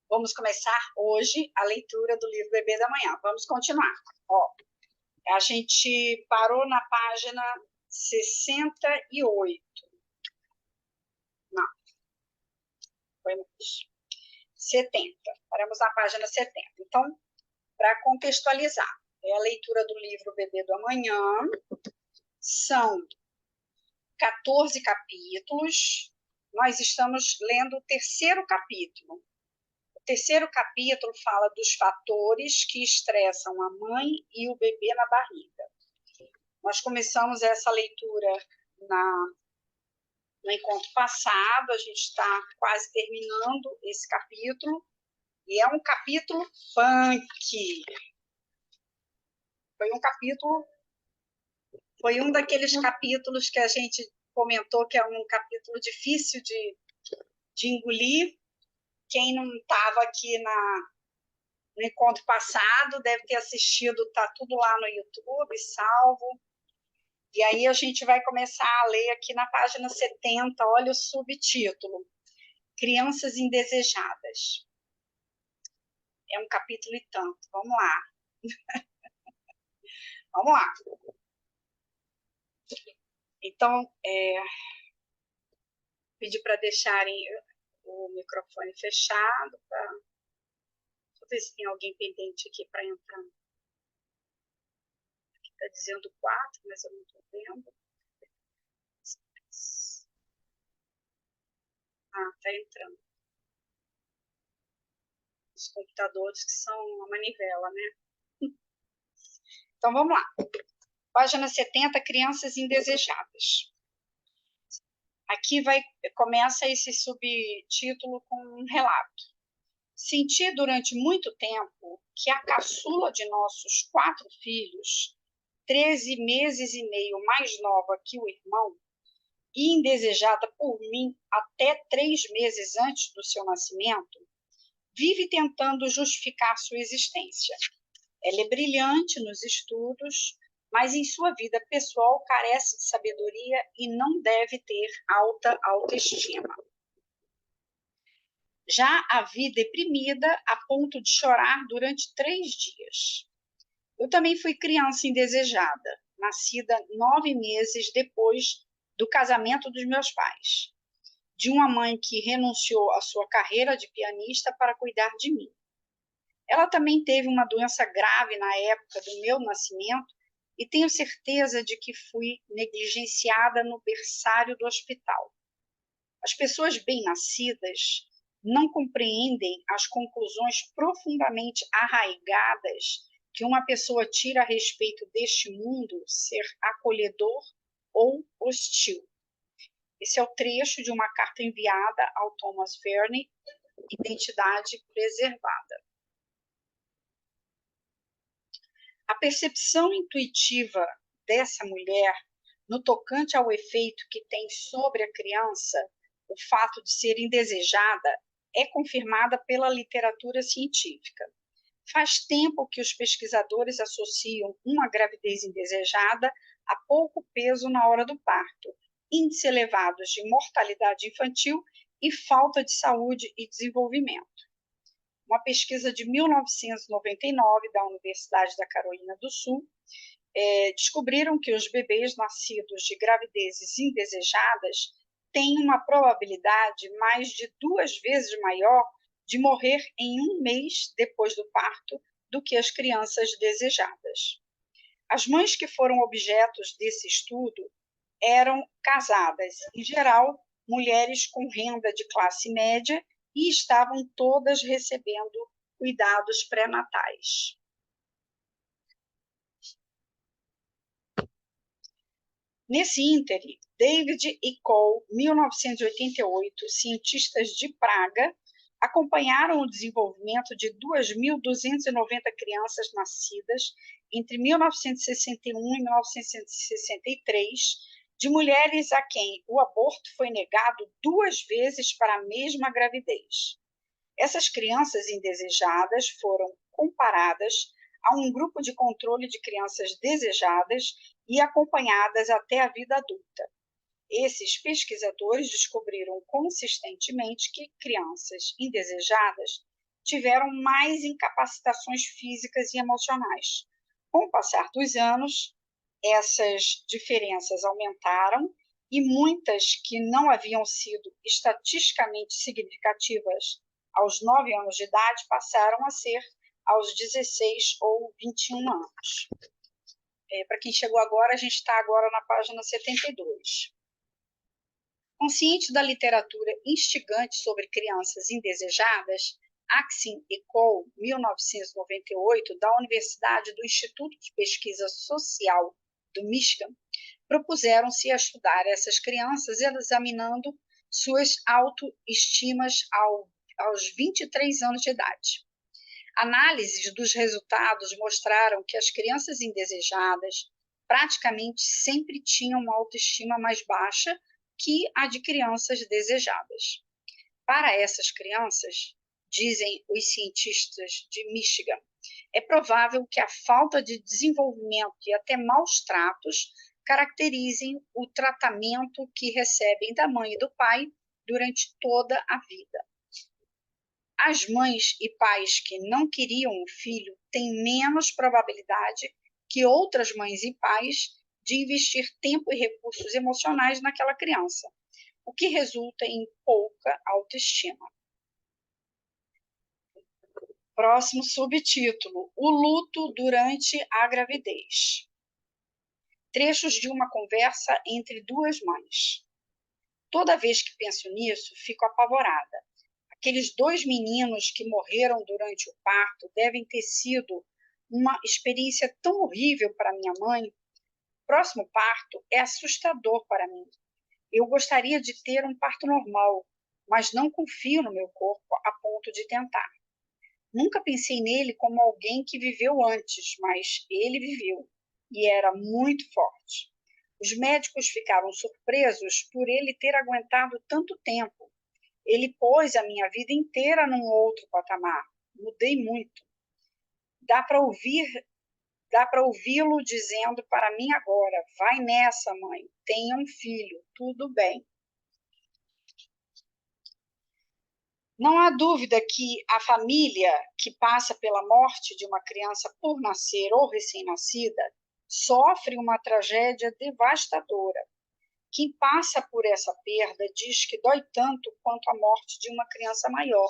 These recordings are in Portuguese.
Vamos começar hoje a leitura do livro Bebê da Manhã. Vamos continuar. Ó, a gente parou na página 68. Não, foi mais. 70. Paramos na página 70. Então, para contextualizar, é a leitura do livro Bebê do Amanhã. São 14 capítulos. Nós estamos lendo o terceiro capítulo. O terceiro capítulo fala dos fatores que estressam a mãe e o bebê na barriga. Nós começamos essa leitura no encontro passado, a gente está quase terminando esse capítulo, e é um capítulo punk. Foi um daqueles capítulos que a gente comentou que é um capítulo difícil de engolir. Quem não estava aqui no encontro passado deve ter assistido, está tudo lá no YouTube, salvo. E aí a gente vai começar a ler aqui na página 70, olha o subtítulo, Crianças Indesejadas. É um capítulo e tanto, vamos lá. Vamos lá. Então, pedi para deixarem o microfone fechado, deixa eu ver se tem alguém pendente aqui para entrar. Aqui está dizendo 4, mas eu não estou vendo. Ah, está entrando. Os computadores que são uma manivela, né? Então, vamos lá. Página 70, Crianças Indesejadas. Aqui começa esse subtítulo com um relato. Senti durante muito tempo que a caçula de nossos 4 filhos, 13 meses e meio mais nova que o irmão, e indesejada por mim até 3 meses antes do seu nascimento, vive tentando justificar sua existência. Ela é brilhante nos estudos, mas em sua vida pessoal carece de sabedoria e não deve ter alta autoestima. Já a vi deprimida a ponto de chorar durante 3 dias. Eu também fui criança indesejada, nascida 9 meses depois do casamento dos meus pais, de uma mãe que renunciou à sua carreira de pianista para cuidar de mim. Ela também teve uma doença grave na época do meu nascimento e tenho certeza de que fui negligenciada no berçário do hospital. As pessoas bem-nascidas não compreendem as conclusões profundamente arraigadas que uma pessoa tira a respeito deste mundo ser acolhedor ou hostil. Esse é o trecho de uma carta enviada ao Thomas Verne, Identidade Preservada. A percepção intuitiva dessa mulher no tocante ao efeito que tem sobre a criança o fato de ser indesejada é confirmada pela literatura científica. Faz tempo que os pesquisadores associam uma gravidez indesejada a pouco peso na hora do parto, índices elevados de mortalidade infantil e falta de saúde e desenvolvimento. Uma pesquisa de 1999 da Universidade da Carolina do Sul descobriram que os bebês nascidos de gravidezes indesejadas têm uma probabilidade mais de 2 vezes maior de morrer em 1 mês depois do parto do que as crianças desejadas. As mães que foram objetos desse estudo eram casadas, em geral, mulheres com renda de classe média e estavam todas recebendo cuidados pré-natais. Nesse ínterim, David e Cole, 1988, cientistas de Praga, acompanharam o desenvolvimento de 2.290 crianças nascidas entre 1961 e 1963, de mulheres a quem o aborto foi negado 2 vezes para a mesma gravidez. Essas crianças indesejadas foram comparadas a um grupo de controle de crianças desejadas e acompanhadas até a vida adulta. Esses pesquisadores descobriram consistentemente que crianças indesejadas tiveram mais incapacitações físicas e emocionais. Com o passar dos anos, essas diferenças aumentaram e muitas que não haviam sido estatisticamente significativas aos 9 anos de idade passaram a ser aos 16 ou 21 anos. Para quem chegou agora, a gente está agora na página 72. Consciente da literatura instigante sobre crianças indesejadas, Axin et Cole, 1998, da Universidade do Instituto de Pesquisa Social do Michigan, propuseram-se a estudar essas crianças examinando suas autoestimas aos 23 anos de idade. Análises dos resultados mostraram que as crianças indesejadas praticamente sempre tinham uma autoestima mais baixa que a de crianças desejadas. Para essas crianças, dizem os cientistas de Michigan, é provável que a falta de desenvolvimento e até maus tratos caracterizem o tratamento que recebem da mãe e do pai durante toda a vida. As mães e pais que não queriam um filho têm menos probabilidade que outras mães e pais de investir tempo e recursos emocionais naquela criança, o que resulta em pouca autoestima. Próximo subtítulo: O luto durante a gravidez. Trechos de uma conversa entre duas mães. Toda vez que penso nisso, fico apavorada. Aqueles 2 meninos que morreram durante o parto devem ter sido uma experiência tão horrível para minha mãe. O próximo parto é assustador para mim. Eu gostaria de ter um parto normal, mas não confio no meu corpo a ponto de tentar. Nunca pensei nele como alguém que viveu antes, mas ele viveu e era muito forte. Os médicos ficaram surpresos por ele ter aguentado tanto tempo. Ele pôs a minha vida inteira num outro patamar. Mudei muito. Dá para ouvi-lo dizendo para mim agora: vai nessa, mãe, tenha um filho, tudo bem. Não há dúvida que a família que passa pela morte de uma criança por nascer ou recém-nascida sofre uma tragédia devastadora. Quem passa por essa perda diz que dói tanto quanto a morte de uma criança maior,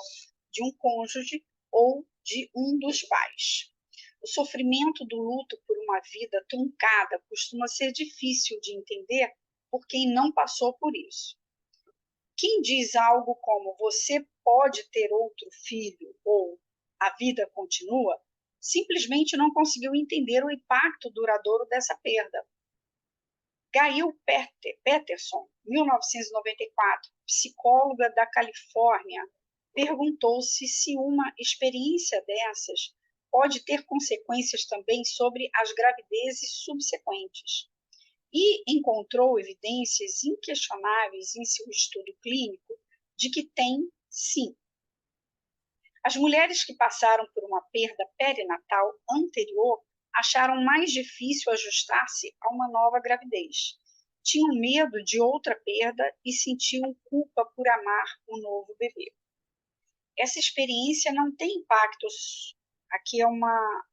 de um cônjuge ou de um dos pais. O sofrimento do luto por uma vida truncada costuma ser difícil de entender por quem não passou por isso. Quem diz algo como você pode ter outro filho ou a vida continua, simplesmente não conseguiu entender o impacto duradouro dessa perda. Gail Peterson, 1994, psicóloga da Califórnia, perguntou-se se uma experiência dessas pode ter consequências também sobre as gravidezes subsequentes. E encontrou evidências inquestionáveis em seu estudo clínico de que tem, sim. As mulheres que passaram por uma perda perinatal anterior acharam mais difícil ajustar-se a uma nova gravidez. Tinham medo de outra perda e sentiam culpa por amar o novo bebê. Essa experiência não tem impactos. Aqui é uma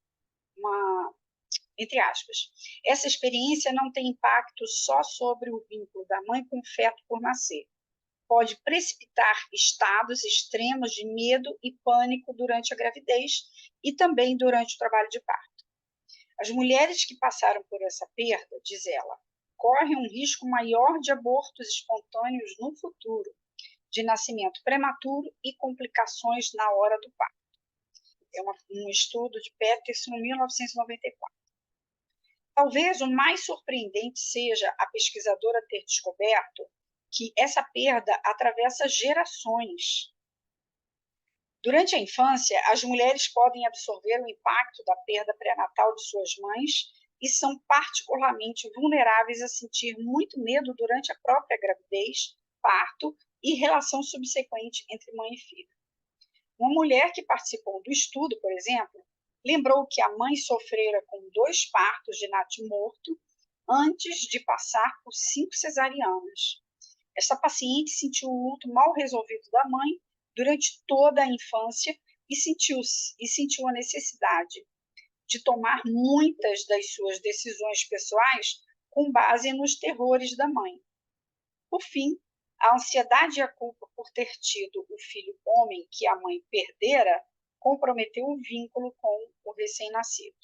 entre aspas. Essa experiência não tem impacto só sobre o vínculo da mãe com o feto por nascer. Pode precipitar estados extremos de medo e pânico durante a gravidez e também durante o trabalho de parto. As mulheres que passaram por essa perda, diz ela, correm um risco maior de abortos espontâneos no futuro, de nascimento prematuro e complicações na hora do parto. É um estudo de Peterson, 1994. Talvez o mais surpreendente seja a pesquisadora ter descoberto que essa perda atravessa gerações. Durante a infância, as mulheres podem absorver o impacto da perda pré-natal de suas mães e são particularmente vulneráveis a sentir muito medo durante a própria gravidez, parto e relação subsequente entre mãe e filho. Uma mulher que participou do estudo, por exemplo, lembrou que a mãe sofrera com 2 partos de natimorto antes de passar por 5 cesarianas. Essa paciente sentiu o luto mal resolvido da mãe durante toda a infância e sentiu a necessidade de tomar muitas das suas decisões pessoais com base nos terrores da mãe. Por fim, a ansiedade e a culpa por ter tido o filho homem que a mãe perdera comprometeu o vínculo com o recém-nascido.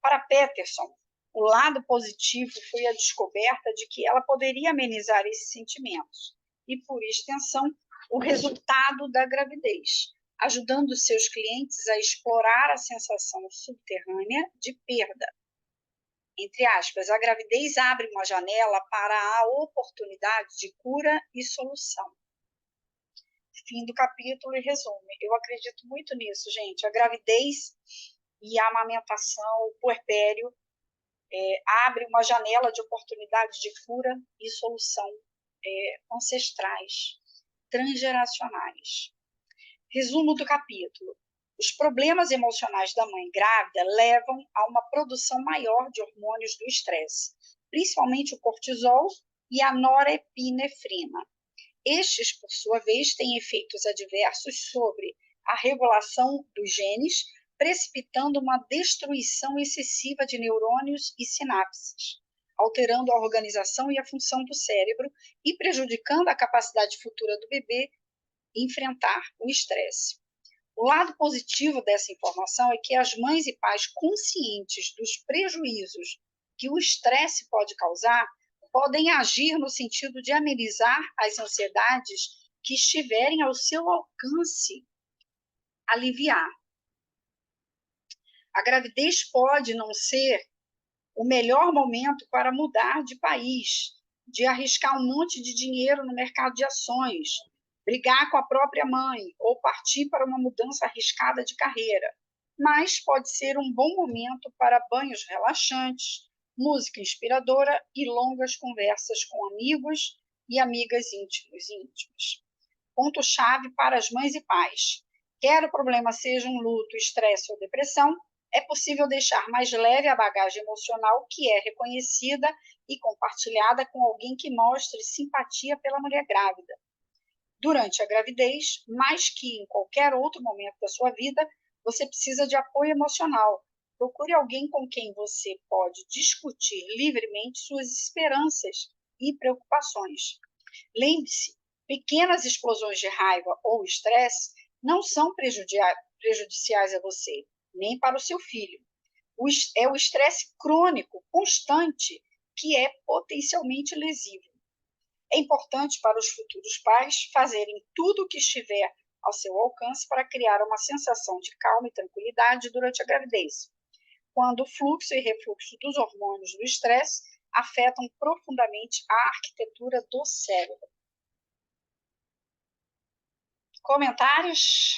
Para Peterson, o lado positivo foi a descoberta de que ela poderia amenizar esses sentimentos e, por extensão, o resultado da gravidez, ajudando seus clientes a explorar a sensação subterrânea de perda. Entre aspas, a gravidez abre uma janela para a oportunidade de cura e solução. Fim do capítulo e resumo. Eu acredito muito nisso, gente. A gravidez e a amamentação, o puerpério, abre uma janela de oportunidade de cura e solução ancestrais, transgeracionais. Resumo do capítulo. Os problemas emocionais da mãe grávida levam a uma produção maior de hormônios do estresse, principalmente o cortisol e a norepinefrina. Estes, por sua vez, têm efeitos adversos sobre a regulação dos genes, precipitando uma destruição excessiva de neurônios e sinapses, alterando a organização e a função do cérebro e prejudicando a capacidade futura do bebê enfrentar o estresse. O lado positivo dessa informação é que as mães e pais conscientes dos prejuízos que o estresse pode causar podem agir no sentido de amenizar as ansiedades que estiverem ao seu alcance, aliviar. A gravidez pode não ser o melhor momento para mudar de país, de arriscar um monte de dinheiro no mercado de ações, brigar com a própria mãe ou partir para uma mudança arriscada de carreira, mas pode ser um bom momento para banhos relaxantes, música inspiradora e longas conversas com amigos e amigas íntimas. Ponto-chave para as mães e pais. Quer o problema seja um luto, estresse ou depressão, é possível deixar mais leve a bagagem emocional que é reconhecida e compartilhada com alguém que mostre simpatia pela mulher grávida. Durante a gravidez, mais que em qualquer outro momento da sua vida, você precisa de apoio emocional. Procure alguém com quem você pode discutir livremente suas esperanças e preocupações. Lembre-se, pequenas explosões de raiva ou estresse não são prejudiciais a você, nem para o seu filho. É o estresse crônico, constante, que é potencialmente lesivo. É importante para os futuros pais fazerem tudo o que estiver ao seu alcance para criar uma sensação de calma e tranquilidade durante a gravidez, quando o fluxo e refluxo dos hormônios do estresse afetam profundamente a arquitetura do cérebro. Comentários?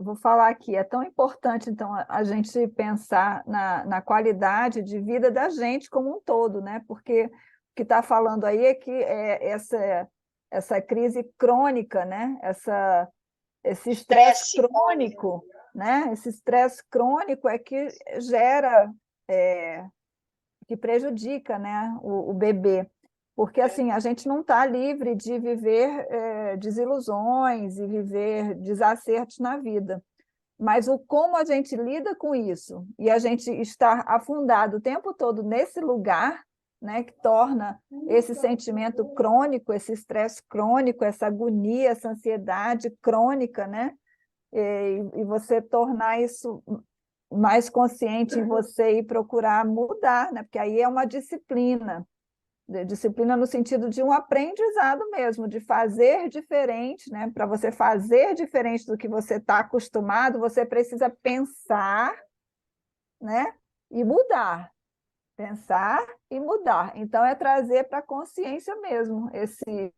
Vou falar aqui, é tão importante, então, a gente pensar na qualidade de vida da gente como um todo, né? Porque o que está falando aí é que essa crise crônica, né? Esse estresse crônico, né? Esse estresse crônico é que gera, que prejudica, né? o bebê. Porque assim, a gente não está livre de viver desilusões e viver desacertos na vida. Mas como a gente lida com isso e a gente está afundado o tempo todo nesse lugar, né, que torna esse sentimento crônico, esse estresse crônico, essa agonia, essa ansiedade crônica, né? E você tornar isso mais consciente em você e procurar mudar, né? Porque aí é uma disciplina. Disciplina no sentido de um aprendizado mesmo, de fazer diferente, né? Para você fazer diferente do que você está acostumado, você precisa pensar, né? E mudar. Pensar e mudar. Então, é trazer para a consciência mesmo esse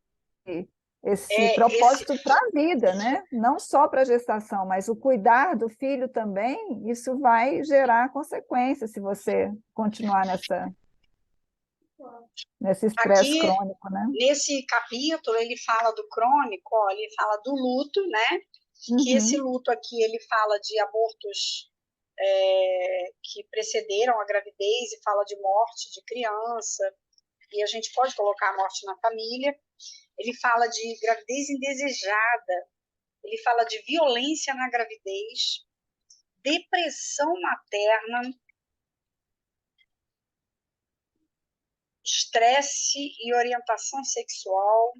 propósito para a vida, né? Não só para a gestação, mas o cuidar do filho também, isso vai gerar consequências se você continuar nesse estresse crônico, né? Nesse capítulo, ele fala do crônico, ó, ele fala do luto, né? Que esse luto aqui, ele fala de abortos que precederam a gravidez e fala de morte de criança, e a gente pode colocar a morte na família. Ele fala de gravidez indesejada, ele fala de violência na gravidez, depressão materna, estresse e orientação sexual.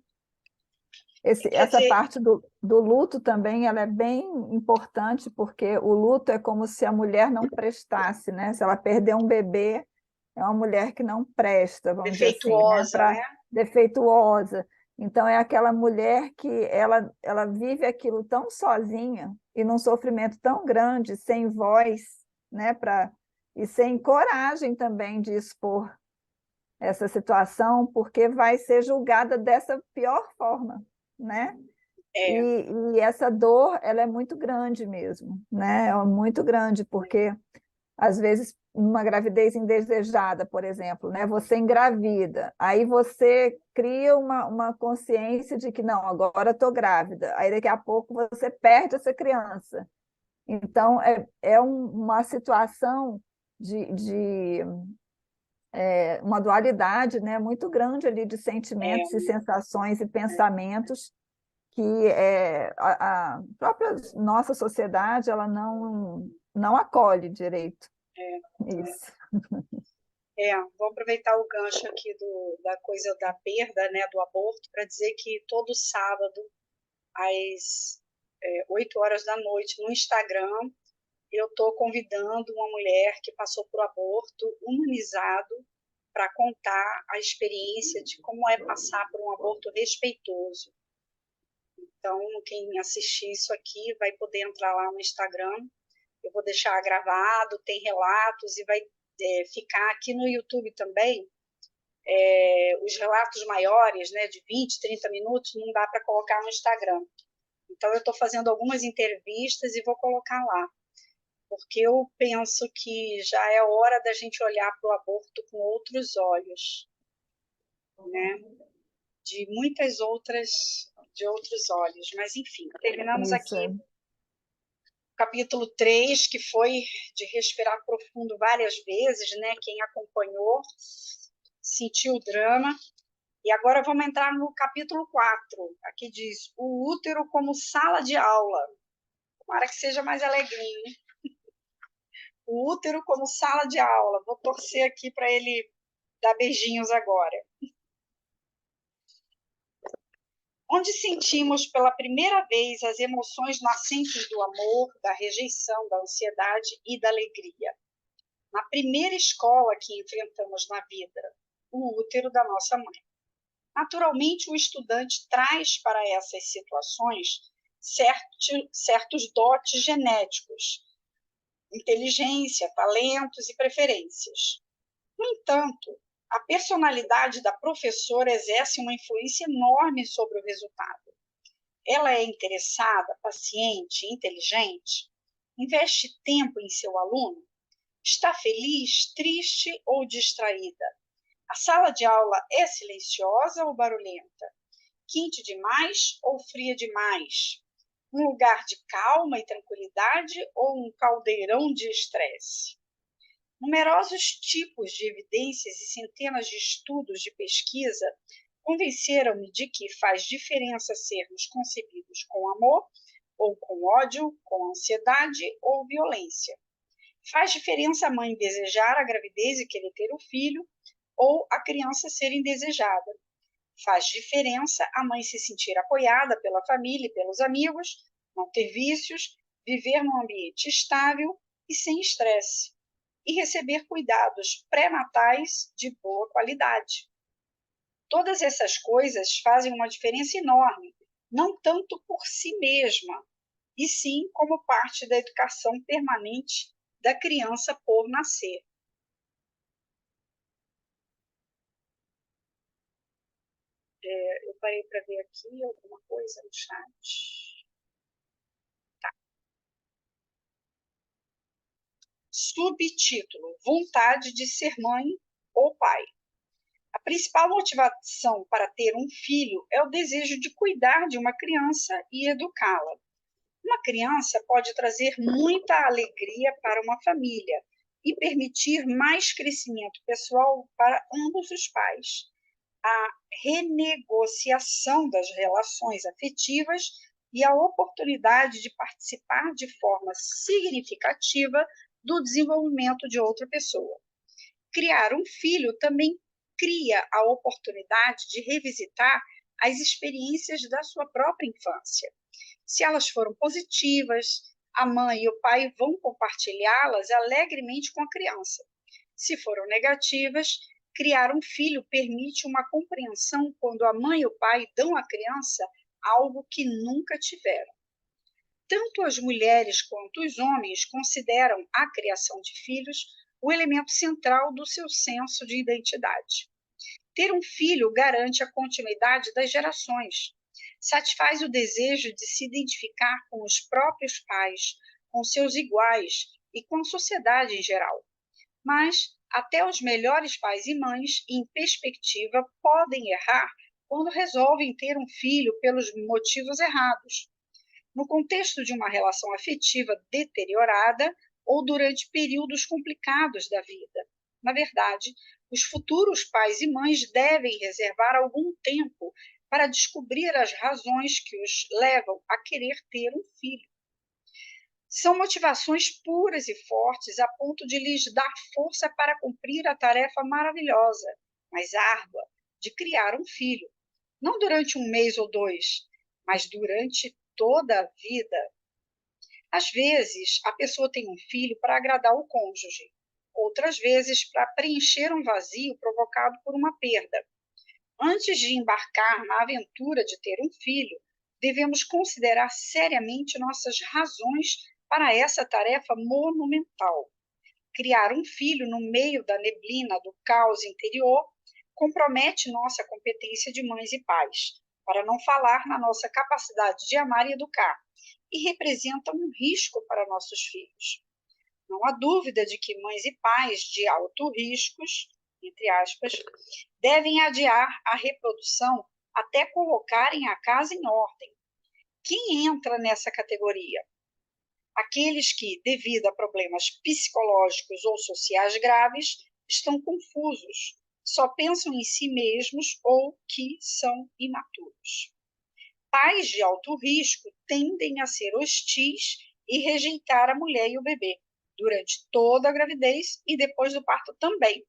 Essa parte do luto também ela é bem importante, porque o luto é como se a mulher não prestasse, né? Se ela perder um bebê, é uma mulher que não presta, vamos dizer assim, né? Defeituosa, né? Defeituosa. Então, é aquela mulher que ela vive aquilo tão sozinha e num sofrimento tão grande, sem voz, né? E sem coragem também de expor essa situação, porque vai ser julgada dessa pior forma, né? E essa dor, ela é muito grande mesmo, né? É muito grande, porque às vezes uma gravidez indesejada, por exemplo, né? Você engravida, aí você cria uma consciência de que não, agora estou grávida, aí daqui a pouco você perde essa criança. Então, é uma situação de uma dualidade, né, muito grande ali de sentimentos e sensações e pensamentos que a própria nossa sociedade ela não acolhe direito. Isso. Vou aproveitar o gancho aqui da coisa da perda, né, do aborto, para dizer que todo sábado, às 8 horas da noite, no Instagram, eu estou convidando uma mulher que passou por aborto humanizado para contar a experiência de como é passar por um aborto respeitoso. Então, quem assistir isso aqui vai poder entrar lá no Instagram. Eu vou deixar gravado, tem relatos e vai ficar aqui no YouTube também. Os relatos maiores, né, de 20, 30 minutos, não dá para colocar no Instagram. Então, eu estou fazendo algumas entrevistas e vou colocar lá, porque eu penso que já é hora da gente olhar para o aborto com outros olhos, né? De muitas outras, de outros olhos. Mas, enfim, terminamos Isso. aqui capítulo 3, que foi de respirar profundo várias vezes, né? Quem acompanhou sentiu o drama. E agora vamos entrar no capítulo 4. Aqui diz, o útero como sala de aula. Tomara que seja mais alegrinho. O útero como sala de aula. Vou torcer aqui para ele dar beijinhos agora. Onde sentimos pela primeira vez as emoções nascentes do amor, da rejeição, da ansiedade e da alegria. Na primeira escola que enfrentamos na vida, o útero da nossa mãe. Naturalmente, o estudante traz para essas situações certos dotes genéticos, inteligência, talentos e preferências. No entanto, a personalidade da professora exerce uma influência enorme sobre o resultado. Ela é interessada, paciente, inteligente? Investe tempo em seu aluno? Está feliz, triste ou distraída? A sala de aula é silenciosa ou barulhenta? Quente demais ou fria demais? Um lugar de calma e tranquilidade ou um caldeirão de estresse? Numerosos tipos de evidências e centenas de estudos de pesquisa convenceram-me de que faz diferença sermos concebidos com amor ou com ódio, com ansiedade ou violência. Faz diferença a mãe desejar a gravidez e querer ter o filho ou a criança ser indesejada. Faz diferença a mãe se sentir apoiada pela família e pelos amigos, não ter vícios, viver num ambiente estável e sem estresse, e receber cuidados pré-natais de boa qualidade. Todas essas coisas fazem uma diferença enorme, não tanto por si mesma, e sim como parte da educação permanente da criança por nascer. Eu parei para ver aqui alguma coisa no chat. Tá. Subtítulo: Vontade de ser mãe ou pai. A principal motivação para ter um filho é o desejo de cuidar de uma criança e educá-la. Uma criança pode trazer muita alegria para uma família e permitir mais crescimento pessoal para ambos os pais. A renegociação das relações afetivas e a oportunidade de participar de forma significativa do desenvolvimento de outra pessoa. Criar um filho também cria a oportunidade de revisitar as experiências da sua própria infância. Se elas foram positivas, a mãe e o pai vão compartilhá-las alegremente com a criança. Se foram negativas, criar um filho permite uma compreensão quando a mãe e o pai dão à criança algo que nunca tiveram. Tanto as mulheres quanto os homens consideram a criação de filhos o elemento central do seu senso de identidade. Ter um filho garante a continuidade das gerações, satisfaz o desejo de se identificar com os próprios pais, com seus iguais e com a sociedade em geral. Mas até os melhores pais e mães, em perspectiva, podem errar quando resolvem ter um filho pelos motivos errados. No contexto de uma relação afetiva deteriorada ou durante períodos complicados da vida. Na verdade, os futuros pais e mães devem reservar algum tempo para descobrir as razões que os levam a querer ter um filho. São motivações puras e fortes a ponto de lhes dar força para cumprir a tarefa maravilhosa, mas árdua, de criar um filho. Não durante um mês ou dois, mas durante toda a vida. Às vezes, a pessoa tem um filho para agradar o cônjuge, outras vezes para preencher um vazio provocado por uma perda. Antes de embarcar na aventura de ter um filho, devemos considerar seriamente nossas razões para essa tarefa monumental. Criar um filho no meio da neblina do caos interior compromete nossa competência de mães e pais, para não falar na nossa capacidade de amar e educar, e representa um risco para nossos filhos. Não há dúvida de que mães e pais de alto riscos, entre aspas, devem adiar a reprodução até colocarem a casa em ordem. Quem entra nessa categoria? Aqueles que, devido a problemas psicológicos ou sociais graves, estão confusos, só pensam em si mesmos ou que são imaturos. Pais de alto risco tendem a ser hostis e rejeitar a mulher e o bebê, durante toda a gravidez e depois do parto também.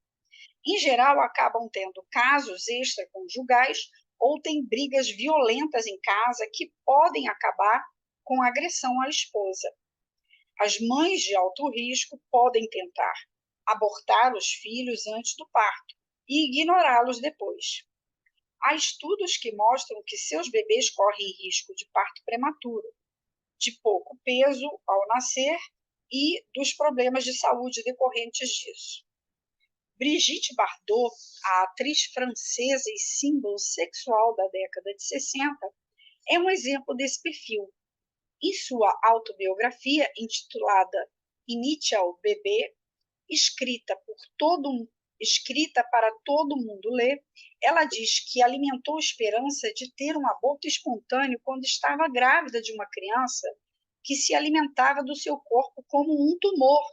Em geral, acabam tendo casos extraconjugais ou têm brigas violentas em casa que podem acabar com agressão à esposa. As mães de alto risco podem tentar abortar os filhos antes do parto e ignorá-los depois. Há estudos que mostram que seus bebês correm risco de parto prematuro, de pouco peso ao nascer e dos problemas de saúde decorrentes disso. Brigitte Bardot, a atriz francesa e símbolo sexual da década de 60, é um exemplo desse perfil. Em sua autobiografia, intitulada Initial Bebê, escrita para todo mundo ler, ela diz que alimentou esperança de ter um aborto espontâneo quando estava grávida de uma criança que se alimentava do seu corpo como um tumor.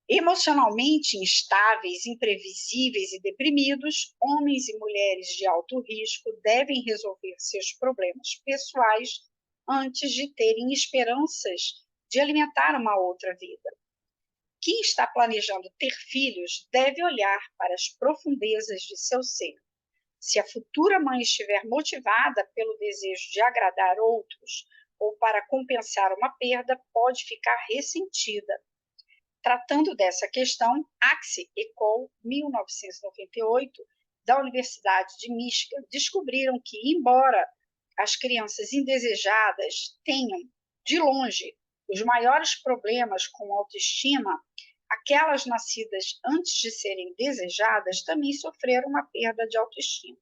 Emocionalmente instáveis, imprevisíveis e deprimidos, homens e mulheres de alto risco devem resolver seus problemas pessoais antes de terem esperanças de alimentar uma outra vida. Quem está planejando ter filhos deve olhar para as profundezas de seu ser. Se a futura mãe estiver motivada pelo desejo de agradar outros ou para compensar uma perda, pode ficar ressentida. Tratando dessa questão, Axie et Cole, 1998, da Universidade de Michigan, descobriram que, embora as crianças indesejadas tenham, de longe, os maiores problemas com autoestima, aquelas nascidas antes de serem desejadas também sofreram uma perda de autoestima.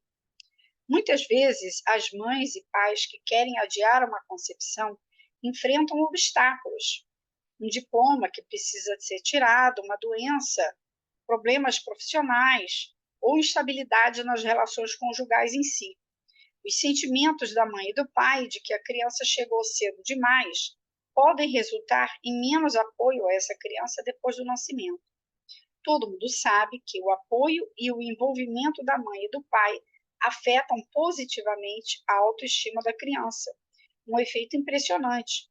Muitas vezes, as mães e pais que querem adiar uma concepção enfrentam obstáculos, um diploma que precisa ser tirado, uma doença, problemas profissionais ou instabilidade nas relações conjugais em si. Os sentimentos da mãe e do pai de que a criança chegou cedo demais podem resultar em menos apoio a essa criança depois do nascimento. Todo mundo sabe que o apoio e o envolvimento da mãe e do pai afetam positivamente a autoestima da criança, um efeito impressionante,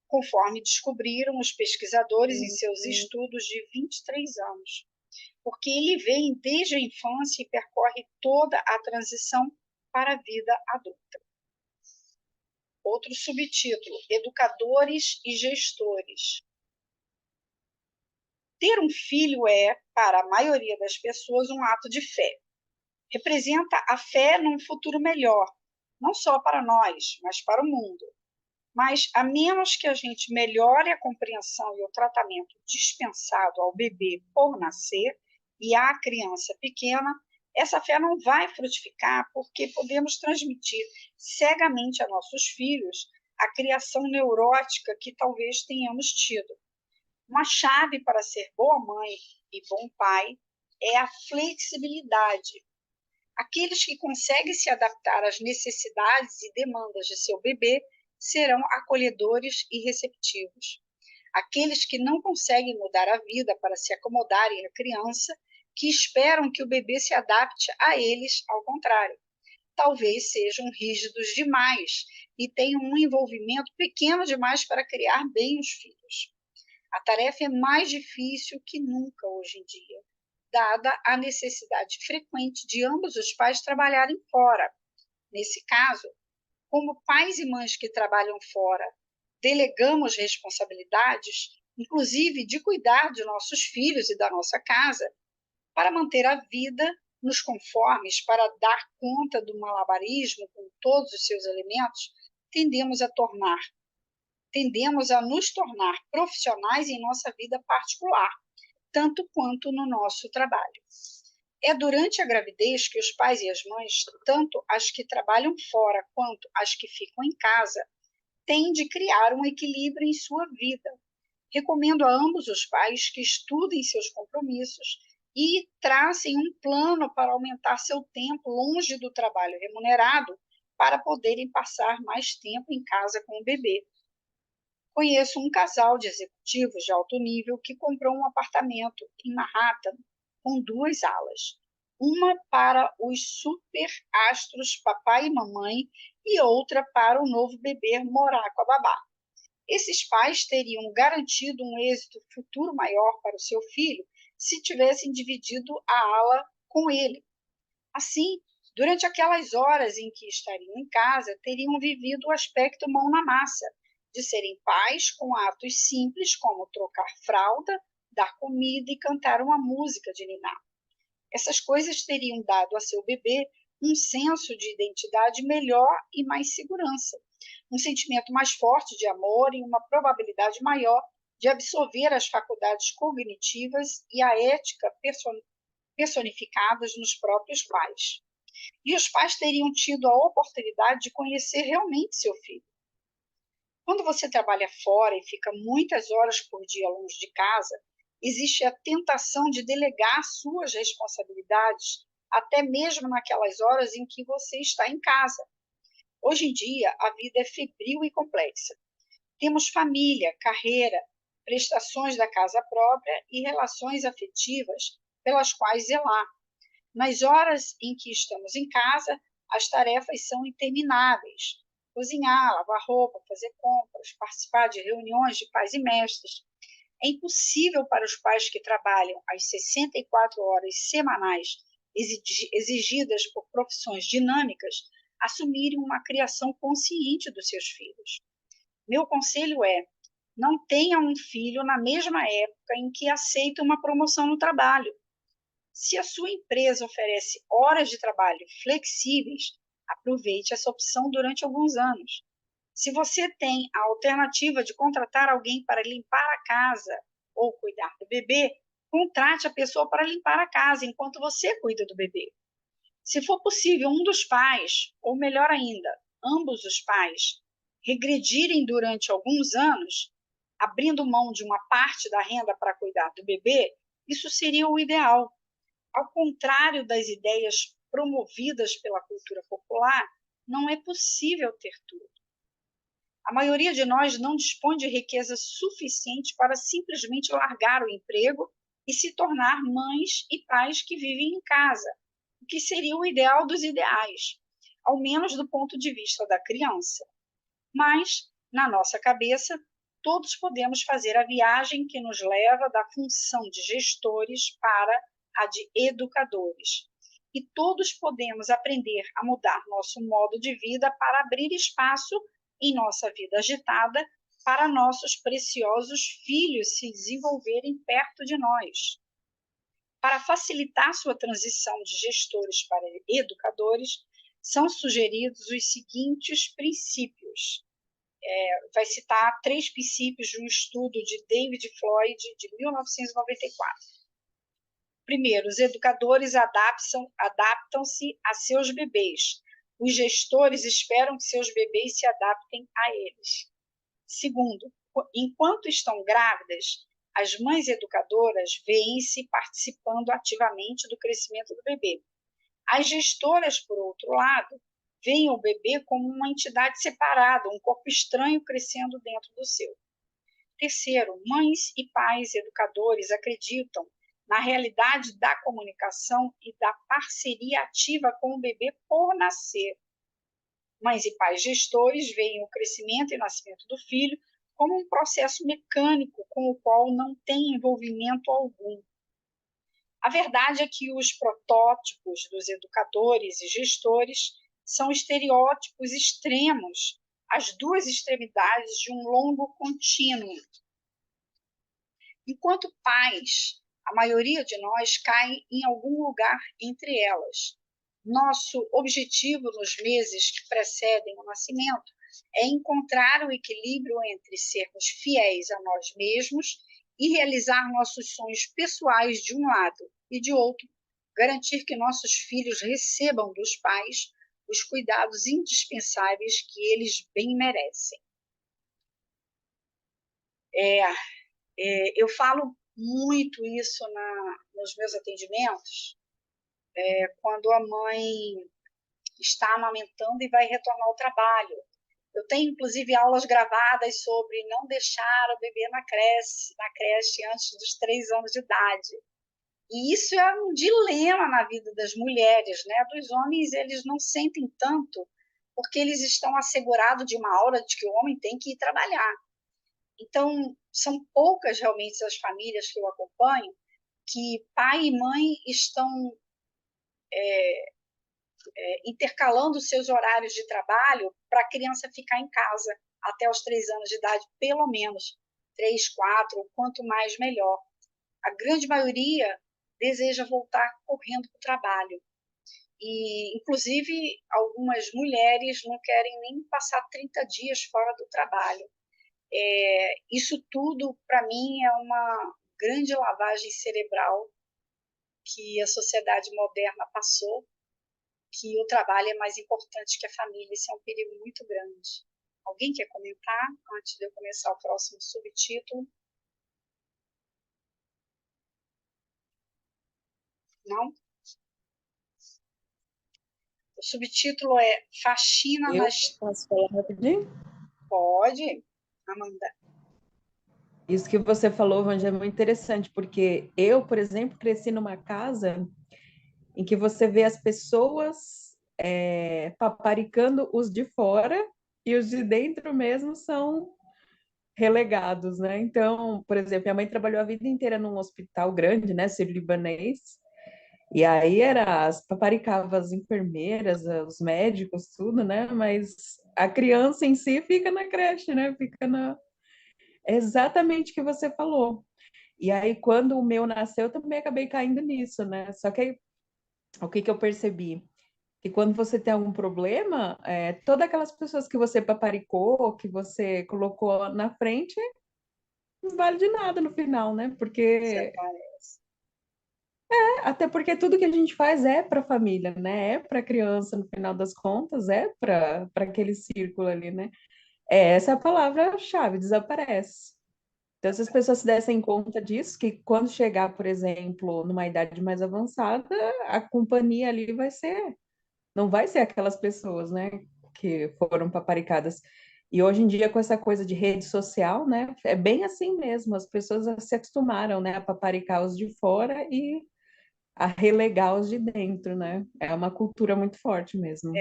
conforme descobriram os pesquisadores em seus estudos de 23 anos, porque ele vem desde a infância e percorre toda a transição para a vida adulta. Outro subtítulo: Educadores e Gestores. Ter um filho é, para a maioria das pessoas, um ato de fé. Representa a fé num futuro melhor, não só para nós, mas para o mundo. Mas, a menos que a gente melhore a compreensão e o tratamento dispensado ao bebê por nascer e à criança pequena, essa fé não vai frutificar, porque podemos transmitir cegamente a nossos filhos a criação neurótica que talvez tenhamos tido. Uma chave para ser boa mãe e bom pai é a flexibilidade. Aqueles que conseguem se adaptar às necessidades e demandas de seu bebê serão acolhedores e receptivos. Aqueles que não conseguem mudar a vida para se acomodarem à criança, que esperam que o bebê se adapte a eles, ao contrário. Talvez sejam rígidos demais e tenham um envolvimento pequeno demais para criar bem os filhos. A tarefa é mais difícil que nunca hoje em dia, dada a necessidade frequente de ambos os pais trabalharem fora. Nesse caso, como pais e mães que trabalham fora, delegamos responsabilidades, inclusive de cuidar de nossos filhos e da nossa casa, para manter a vida nos conformes, para dar conta do malabarismo com todos os seus elementos, tendemos a nos tornar profissionais em nossa vida particular, tanto quanto no nosso trabalho. É durante a gravidez que os pais e as mães, tanto as que trabalham fora quanto as que ficam em casa, têm de criar um equilíbrio em sua vida. Recomendo a ambos os pais que estudem seus compromissos e tracem um plano para aumentar seu tempo longe do trabalho remunerado para poderem passar mais tempo em casa com o bebê. Conheço um casal de executivos de alto nível que comprou um apartamento em Manhattan com 2 alas, uma para os super-astros papai e mamãe e outra para o novo bebê morar com a babá. Esses pais teriam garantido um êxito futuro maior para o seu filho se tivessem dividido a ala com ele. Assim, durante aquelas horas em que estariam em casa, teriam vivido o aspecto mão na massa, de serem pais com atos simples como trocar fralda, dar comida e cantar uma música de ninar. Essas coisas teriam dado a seu bebê um senso de identidade melhor e mais segurança, um sentimento mais forte de amor e uma probabilidade maior de absorver as faculdades cognitivas e a ética personificadas nos próprios pais. E os pais teriam tido a oportunidade de conhecer realmente seu filho. Quando você trabalha fora e fica muitas horas por dia longe de casa, existe a tentação de delegar suas responsabilidades, até mesmo naquelas horas em que você está em casa. Hoje em dia, a vida é febril e complexa. Temos família, carreira, prestações da casa própria e relações afetivas pelas quais zelar. Nas horas em que estamos em casa, as tarefas são intermináveis. Cozinhar, lavar roupa, fazer compras, participar de reuniões de pais e mestres. É impossível para os pais que trabalham as 64 horas semanais exigidas por profissões dinâmicas assumirem uma criação consciente dos seus filhos. Meu conselho é: não tenha um filho na mesma época em que aceita uma promoção no trabalho. Se a sua empresa oferece horas de trabalho flexíveis, aproveite essa opção durante alguns anos. Se você tem a alternativa de contratar alguém para limpar a casa ou cuidar do bebê, contrate a pessoa para limpar a casa enquanto você cuida do bebê. Se for possível, um dos pais, ou melhor ainda, ambos os pais, regredirem durante alguns anos, abrindo mão de uma parte da renda para cuidar do bebê, isso seria o ideal. Ao contrário das ideias promovidas pela cultura popular, Não é possível ter tudo. A maioria de nós não dispõe de riqueza suficiente para simplesmente largar o emprego e se tornar mães e pais que vivem em casa, o que seria o ideal dos ideais, ao menos do ponto de vista da criança. Mas, na nossa cabeça, todos podemos fazer a viagem que nos leva da função de gestores para a de educadores. E todos podemos aprender a mudar nosso modo de vida para abrir espaço em nossa vida agitada para nossos preciosos filhos se desenvolverem perto de nós. Para facilitar sua transição de gestores para educadores, são sugeridos os seguintes princípios. Vai citar 3 princípios de um estudo de David Floyd, de 1994. Primeiro, os educadores adaptam-se a seus bebês. Os gestores esperam que seus bebês se adaptem a eles. Segundo, enquanto estão grávidas, as mães educadoras veem-se participando ativamente do crescimento do bebê. As gestoras, por outro lado, veem o bebê como uma entidade separada, um corpo estranho crescendo dentro do seu. Terceiro, mães e pais educadores acreditam na realidade da comunicação e da parceria ativa com o bebê por nascer. Mães e pais gestores veem o crescimento e nascimento do filho como um processo mecânico com o qual não tem envolvimento algum. A verdade é que os protótipos dos educadores e gestores são estereótipos extremos, as duas extremidades de um longo contínuo. Enquanto pais, a maioria de nós cai em algum lugar entre elas. Nosso objetivo nos meses que precedem o nascimento é encontrar o equilíbrio entre sermos fiéis a nós mesmos e realizar nossos sonhos pessoais de um lado e de outro, garantir que nossos filhos recebam dos pais os cuidados indispensáveis que eles bem merecem. Eu falo muito isso nos meus atendimentos, quando a mãe está amamentando e vai retornar ao trabalho. Eu tenho, inclusive, aulas gravadas sobre não deixar o bebê na creche antes dos 3 anos de idade. E isso é um dilema na vida das mulheres, né? Dos homens, eles não sentem tanto, porque eles estão assegurados de uma hora de que o homem tem que ir trabalhar. Então, são poucas realmente as famílias que eu acompanho que pai e mãe estão intercalando seus horários de trabalho para a criança ficar em casa até os 3 anos de idade, pelo menos 3, 4, quanto mais melhor. A grande maioria deseja voltar correndo para o trabalho. E, inclusive, algumas mulheres não querem nem passar 30 dias fora do trabalho. Isso tudo, para mim, é uma grande lavagem cerebral que a sociedade moderna passou, que o trabalho é mais importante que a família. Isso é um perigo muito grande. Alguém quer comentar antes de eu começar o próximo subtítulo? Não? O subtítulo é Faxina Eu nas... posso falar rapidinho? Pode, Amanda. Isso que você falou, Vanja, é muito interessante, porque eu, por exemplo, cresci numa casa em que você vê as pessoas paparicando os de fora e os de dentro mesmo são relegados, né? Então, por exemplo, minha mãe trabalhou a vida inteira num hospital grande, né, sírio-libanês, e aí paparicava as enfermeiras, os médicos, tudo, né? Mas a criança em si fica na creche, né? É exatamente o que você falou. E aí, quando o meu nasceu, eu também acabei caindo nisso, né? Só que aí, o que eu percebi? Que quando você tem algum problema, todas aquelas pessoas que você paparicou, que você colocou na frente, não vale de nada no final, né? Até porque tudo que a gente faz é para a família, né? É para a criança, no final das contas, é para aquele círculo ali, né? Essa é a palavra-chave, desaparece. Então, se as pessoas se dessem conta disso, que quando chegar, por exemplo, numa idade mais avançada, a companhia ali vai ser não vai ser aquelas pessoas, né, que foram paparicadas. E hoje em dia, com essa coisa de rede social, né, é bem assim mesmo, as pessoas se acostumaram, né, a paparicar os de fora e a relegar os de dentro, né? É uma cultura muito forte mesmo.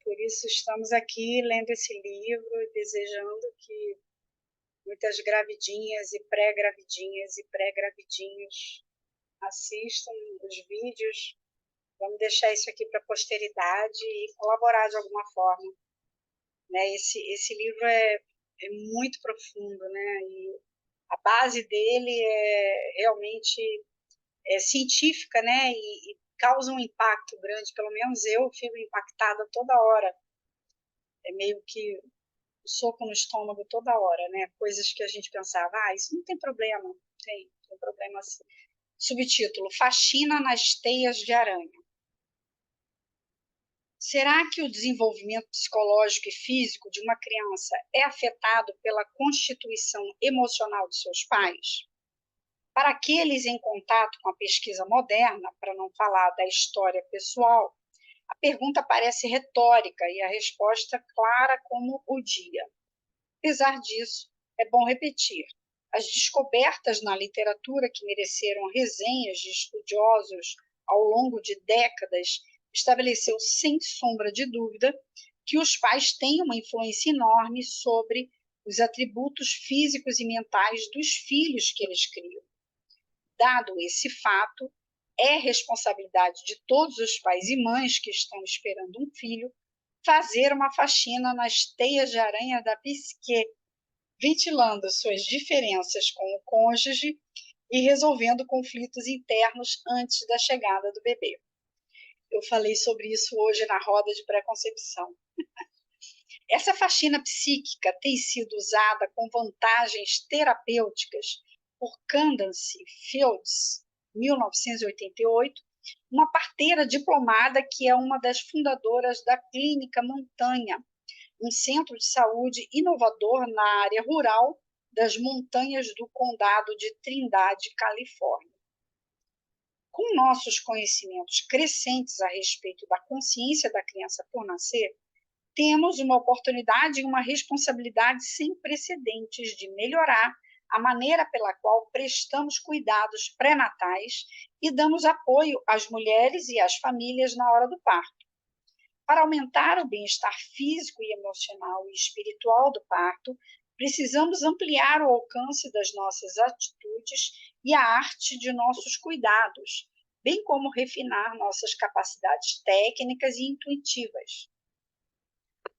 Por isso estamos aqui lendo esse livro e desejando que muitas gravidinhas e pré-gravidinhos assistam os vídeos. Vamos deixar isso aqui para a posteridade e colaborar de alguma forma, né? Esse livro é muito profundo, né? E a base dele é realmente científica, né? E causa um impacto grande. Pelo menos eu fico impactada toda hora. É meio que um soco no estômago toda hora, né? Coisas que a gente pensava, isso não tem problema. Tem problema assim. Subtítulo: Faxina nas teias de aranha. Será que o desenvolvimento psicológico e físico de uma criança é afetado pela constituição emocional de seus pais? Para aqueles em contato com a pesquisa moderna, para não falar da história pessoal, a pergunta parece retórica e a resposta clara como o dia. Apesar disso, é bom repetir: as descobertas na literatura que mereceram resenhas de estudiosos ao longo de décadas estabeleceu sem sombra de dúvida que os pais têm uma influência enorme sobre os atributos físicos e mentais dos filhos que eles criam. Dado esse fato, é responsabilidade de todos os pais e mães que estão esperando um filho fazer uma faxina nas teias de aranha da psique, ventilando suas diferenças com o cônjuge e resolvendo conflitos internos antes da chegada do bebê. Eu falei sobre isso hoje na roda de pré-concepção. Essa faxina psíquica tem sido usada com vantagens terapêuticas por Candace Fields, 1988, uma parteira diplomada que é uma das fundadoras da Clínica Montanha, um centro de saúde inovador na área rural das montanhas do condado de Trindade, Califórnia. Com nossos conhecimentos crescentes a respeito da consciência da criança por nascer, temos uma oportunidade e uma responsabilidade sem precedentes de melhorar a maneira pela qual prestamos cuidados pré-natais e damos apoio às mulheres e às famílias na hora do parto. Para aumentar o bem-estar físico e emocional e espiritual do parto, precisamos ampliar o alcance das nossas atitudes e a arte de nossos cuidados, bem como refinar nossas capacidades técnicas e intuitivas.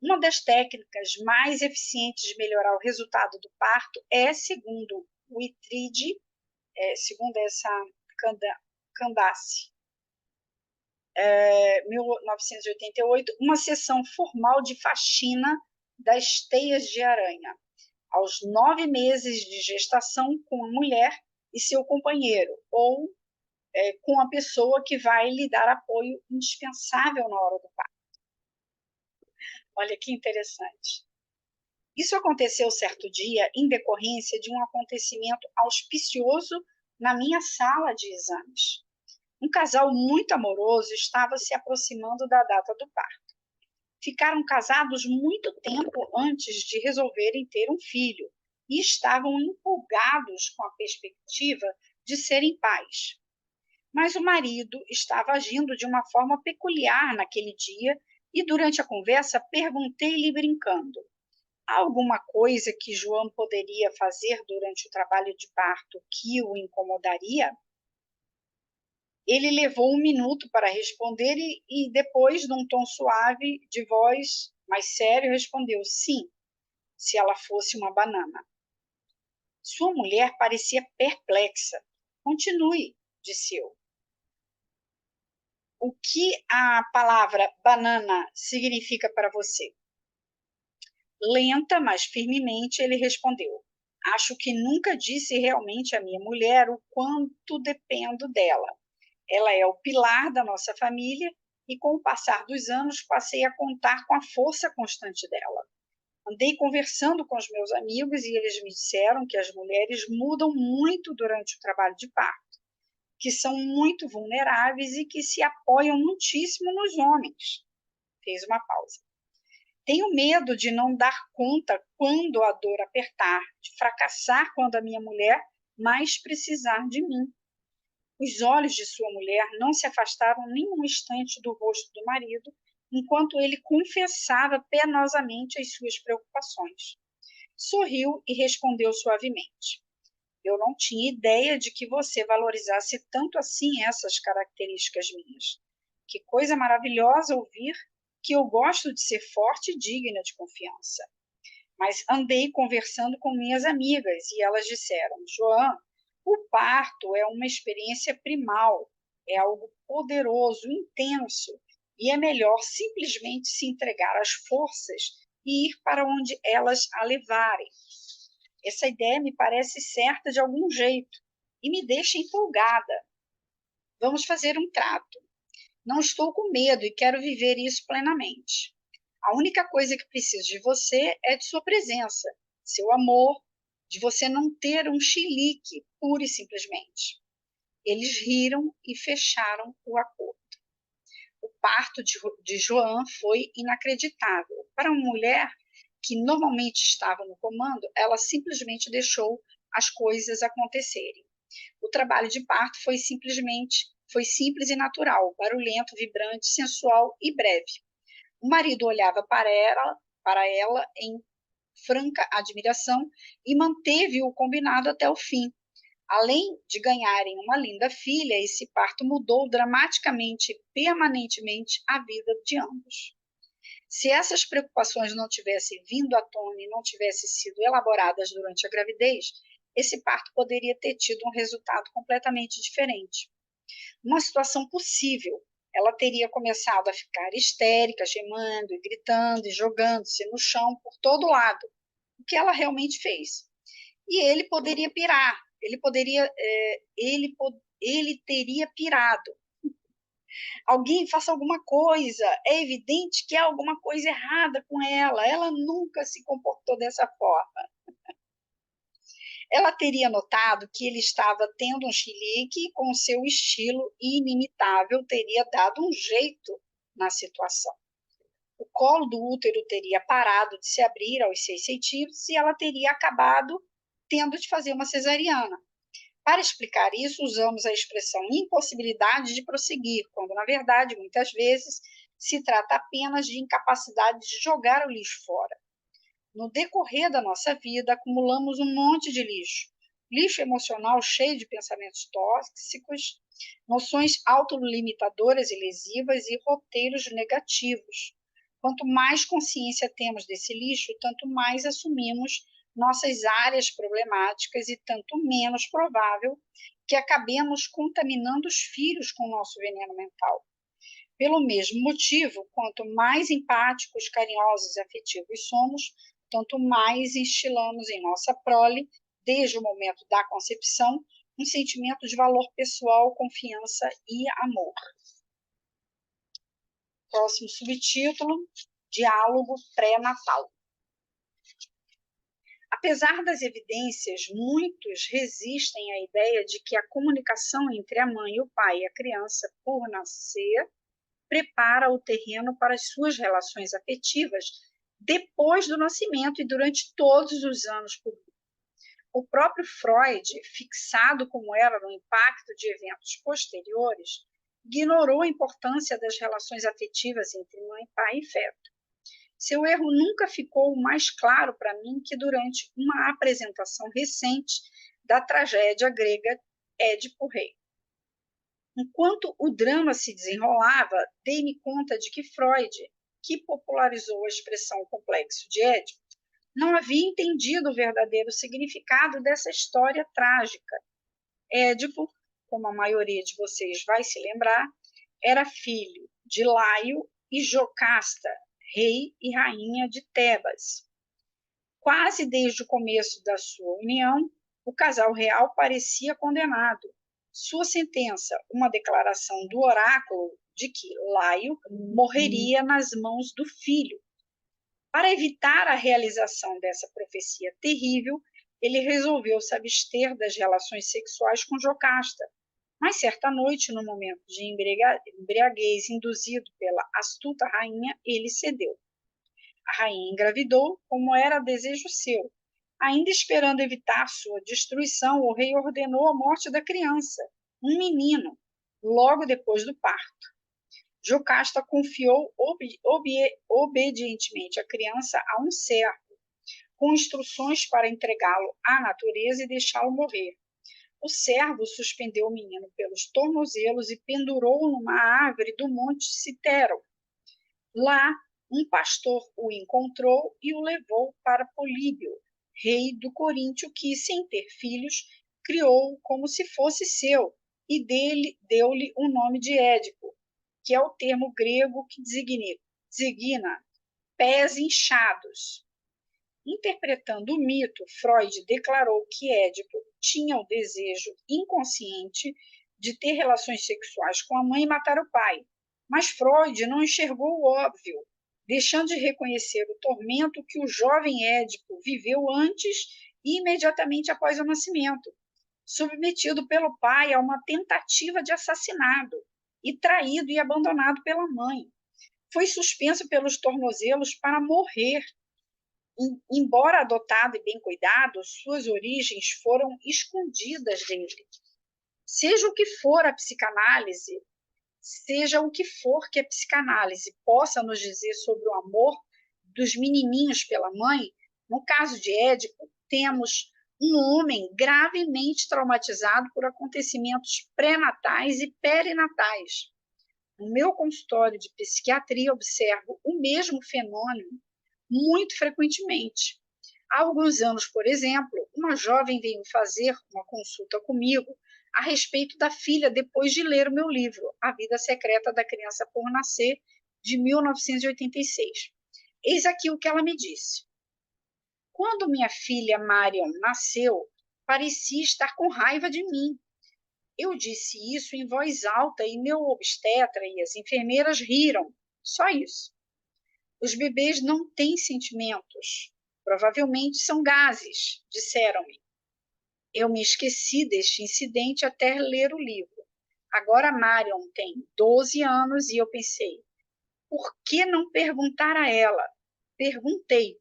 Uma das técnicas mais eficientes de melhorar o resultado do parto é, segundo o Itrid, segundo essa Candace, 1988, uma sessão formal de faxina das teias de aranha, aos 9 meses de gestação, com a mulher e seu companheiro, ou com a pessoa que vai lhe dar apoio indispensável na hora do parto. Olha que interessante. Isso aconteceu certo dia em decorrência de um acontecimento auspicioso na minha sala de exames. Um casal muito amoroso estava se aproximando da data do parto. Ficaram casados muito tempo antes de resolverem ter um filho e estavam empolgados com a perspectiva de serem pais. Mas o marido estava agindo de uma forma peculiar naquele dia e, durante a conversa, perguntei-lhe brincando: há alguma coisa que João poderia fazer durante o trabalho de parto que o incomodaria? Ele levou 1 minuto para responder e depois, num tom suave de voz, mais sério, respondeu: sim, se ela fosse uma banana. Sua mulher parecia perplexa. Continue, disse eu. O que a palavra banana significa para você? Lenta, mas firmemente, ele respondeu: acho que nunca disse realmente à minha mulher o quanto dependo dela. Ela é o pilar da nossa família e, com o passar dos anos, passei a contar com a força constante dela. Andei conversando com os meus amigos e eles me disseram que as mulheres mudam muito durante o trabalho de parto, que são muito vulneráveis e que se apoiam muitíssimo nos homens. Fez uma pausa. Tenho medo de não dar conta quando a dor apertar, de fracassar quando a minha mulher mais precisar de mim. Os olhos de sua mulher não se afastaram nem um instante do rosto do marido, enquanto ele confessava penosamente as suas preocupações. Sorriu e respondeu suavemente: eu não tinha ideia de que você valorizasse tanto assim essas características minhas. Que coisa maravilhosa ouvir que eu gosto de ser forte e digna de confiança. Mas andei conversando com minhas amigas e elas disseram: Joan, o parto é uma experiência primal, é algo poderoso, intenso, e é melhor simplesmente se entregar às forças e ir para onde elas a levarem. Essa ideia me parece certa de algum jeito e me deixa empolgada. Vamos fazer um trato. Não estou com medo e quero viver isso plenamente. A única coisa que preciso de você é de sua presença, seu amor, de você não ter um chilique, pura e simplesmente. Eles riram e fecharam o acordo. O parto de Joan foi inacreditável. Para uma mulher que normalmente estava no comando, ela simplesmente deixou as coisas acontecerem. O trabalho de parto foi simples e natural, barulhento, vibrante, sensual e breve. O marido olhava para ela em franca admiração e manteve o combinado até o fim. Além de ganharem uma linda filha, esse parto mudou dramaticamente e permanentemente a vida de ambos. Se essas preocupações não tivessem vindo à tona e não tivessem sido elaboradas durante a gravidez, esse parto poderia ter tido um resultado completamente diferente. Uma situação possível, ela teria começado a ficar histérica, gemendo e gritando e jogando-se no chão por todo lado, o que ela realmente fez. E ele poderia pirar, ele teria pirado. Alguém faça alguma coisa, é evidente que há alguma coisa errada com ela nunca se comportou dessa forma. Ela teria notado que ele estava tendo um chilique e, com seu estilo inimitável, teria dado um jeito na situação. O colo do útero teria parado de se abrir aos 6 centímetros e ela teria acabado tendo de fazer uma cesariana. Para explicar isso, usamos a expressão impossibilidade de prosseguir, quando, na verdade, muitas vezes, se trata apenas de incapacidade de jogar o lixo fora. No decorrer da nossa vida, acumulamos um monte de lixo. Lixo emocional cheio de pensamentos tóxicos, noções autolimitadoras e lesivas e roteiros negativos. Quanto mais consciência temos desse lixo, tanto mais assumimos nossas áreas problemáticas e tanto menos provável que acabemos contaminando os filhos com o nosso veneno mental. Pelo mesmo motivo, quanto mais empáticos, carinhosos e afetivos somos, tanto mais instilamos em nossa prole, desde o momento da concepção, um sentimento de valor pessoal, confiança e amor. Próximo subtítulo: Diálogo pré-natal. Apesar das evidências, muitos resistem à ideia de que a comunicação entre a mãe, o pai e a criança, por nascer, prepara o terreno para as suas relações afetivas depois do nascimento e durante todos os anos por vir. O próprio Freud, fixado como era no impacto de eventos posteriores, ignorou a importância das relações afetivas entre mãe, pai e feto. Seu erro nunca ficou mais claro para mim que durante uma apresentação recente da tragédia grega Édipo Rei. Enquanto o drama se desenrolava, dei-me conta de que Freud, que popularizou a expressão complexo de Édipo, não havia entendido o verdadeiro significado dessa história trágica. Édipo, como a maioria de vocês vai se lembrar, era filho de Laio e Jocasta, rei e rainha de Tebas. Quase desde o começo da sua união, o casal real parecia condenado. Sua sentença, uma declaração do oráculo de que Laio morreria nas mãos do filho. Para evitar a realização dessa profecia terrível, ele resolveu se abster das relações sexuais com Jocasta, Mas certa noite, no momento de embriaguez induzido pela astuta rainha, ele cedeu. A rainha engravidou, como era desejo seu. Ainda esperando evitar sua destruição, o rei ordenou a morte da criança, um menino, logo depois do parto. Jocasta confiou obedientemente a criança a um servo, com instruções para entregá-lo à natureza e deixá-lo morrer. O servo suspendeu o menino pelos tornozelos e pendurou-o numa árvore do monte Citero. Lá, um pastor o encontrou e o levou para Políbio, rei do Coríntio, que, sem ter filhos, criou-o como se fosse seu, e deu-lhe o nome de Édipo, que é o termo grego que designa pés inchados. Interpretando o mito, Freud declarou que Édipo tinha o desejo inconsciente de ter relações sexuais com a mãe e matar o pai. Mas Freud não enxergou o óbvio, deixando de reconhecer o tormento que o jovem Édipo viveu antes e imediatamente após o nascimento, submetido pelo pai a uma tentativa de assassinato e traído e abandonado pela mãe. Foi suspenso pelos tornozelos para morrer. Embora adotado e bem cuidado, suas origens foram escondidas dele. Seja o que for a psicanálise, seja o que for que a psicanálise possa nos dizer sobre o amor dos menininhos pela mãe, no caso de Édipo, temos um homem gravemente traumatizado por acontecimentos pré-natais e perinatais. No meu consultório de psiquiatria, observo o mesmo fenômeno muito frequentemente. Há alguns anos, por exemplo, uma jovem veio fazer uma consulta comigo a respeito da filha depois de ler o meu livro, A Vida Secreta da Criança por Nascer, de 1986. Eis aqui o que ela me disse. Quando minha filha Marion nasceu, parecia estar com raiva de mim. Eu disse isso em voz alta e meu obstetra e as enfermeiras riram. Só isso. Os bebês não têm sentimentos. Provavelmente são gases, disseram-me. Eu me esqueci deste incidente até ler o livro. Agora Marion tem 12 anos e eu pensei, por que não perguntar a ela? Perguntei.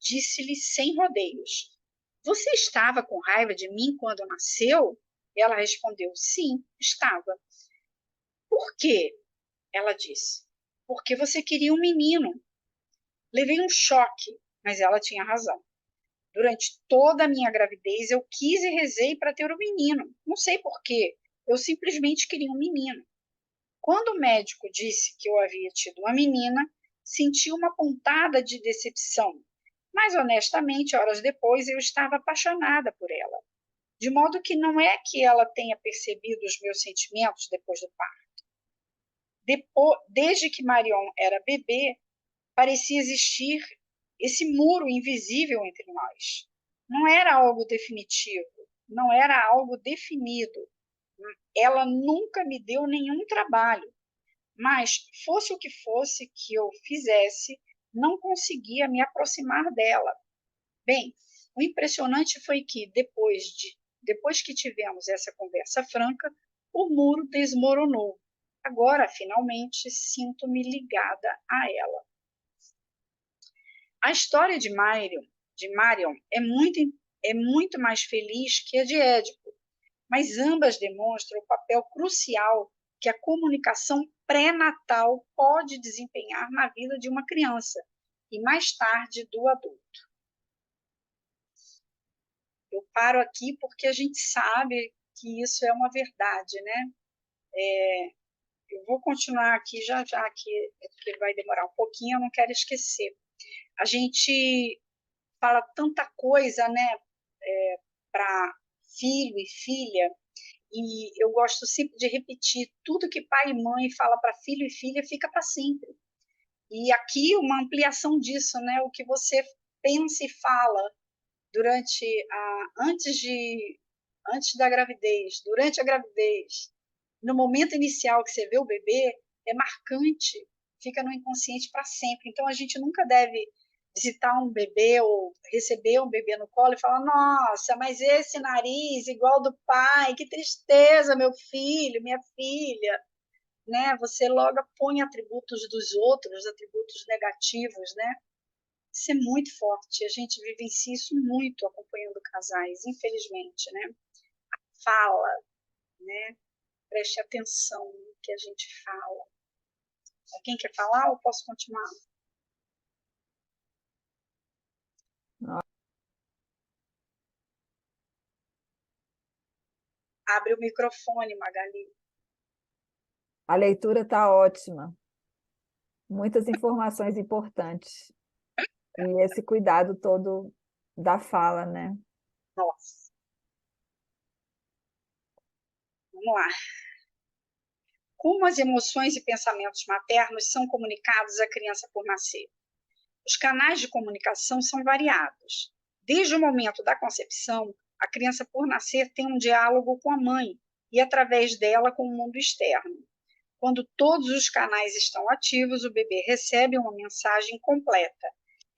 Disse-lhe sem rodeios. Você estava com raiva de mim quando nasceu? Ela respondeu, sim, estava. Por quê? Ela disse. Porque você queria um menino. Levei um choque, mas ela tinha razão. Durante toda a minha gravidez, eu quis e rezei para ter um menino. Não sei por quê, eu simplesmente queria um menino. Quando o médico disse que eu havia tido uma menina, senti uma pontada de decepção. Mas, honestamente, horas depois, eu estava apaixonada por ela. De modo que não é que ela tenha percebido os meus sentimentos depois do parto. Desde que Marion era bebê, parecia existir esse muro invisível entre nós. Não era algo definitivo, não era algo definido. Ela nunca me deu nenhum trabalho, mas fosse o que fosse que eu fizesse, não conseguia me aproximar dela. Bem, o impressionante foi que depois que tivemos essa conversa franca, o muro desmoronou. Agora, finalmente, sinto-me ligada a ela. A história de Marion é muito mais feliz que a de Édipo, mas ambas demonstram o papel crucial que a comunicação pré-natal pode desempenhar na vida de uma criança e mais tarde do adulto. Eu paro aqui porque a gente sabe que isso é uma verdade, né? Eu vou continuar aqui já que vai demorar um pouquinho, eu não quero esquecer. A gente fala tanta coisa, né, para filho e filha, e eu gosto sempre de repetir, tudo que pai e mãe fala para filho e filha fica para sempre. E aqui uma ampliação disso, né, o que você pensa e fala antes da gravidez, durante a gravidez, no momento inicial que você vê o bebê, é marcante, fica no inconsciente para sempre. Então a gente nunca deve visitar um bebê ou receber um bebê no colo e falar: nossa, mas esse nariz igual do pai, que tristeza, meu filho, minha filha, né? Você logo põe atributos dos outros, atributos negativos, né? Isso é muito forte. A gente vivencia isso muito acompanhando casais, infelizmente, né? Fala, né? Preste atenção no que a gente fala. Alguém quer falar ou posso continuar? Abre o microfone, Magali. A leitura está ótima, muitas informações importantes. E esse cuidado todo da fala, né? Nossa. Vamos lá. Como as emoções e pensamentos maternos são comunicados à criança por nascer? Os canais de comunicação são variados. Desde o momento da concepção, a criança por nascer tem um diálogo com a mãe e, através dela, com o mundo externo. Quando todos os canais estão ativos, o bebê recebe uma mensagem completa.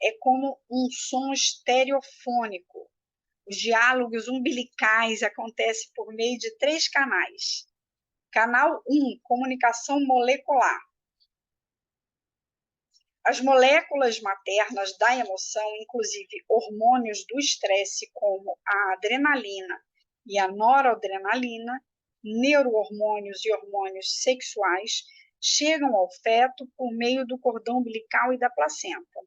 É como um som estereofônico. Os diálogos umbilicais acontecem por meio de 3 canais. Canal 1, comunicação molecular. As moléculas maternas da emoção, inclusive hormônios do estresse, como a adrenalina e a noradrenalina, neurohormônios e hormônios sexuais, chegam ao feto por meio do cordão umbilical e da placenta.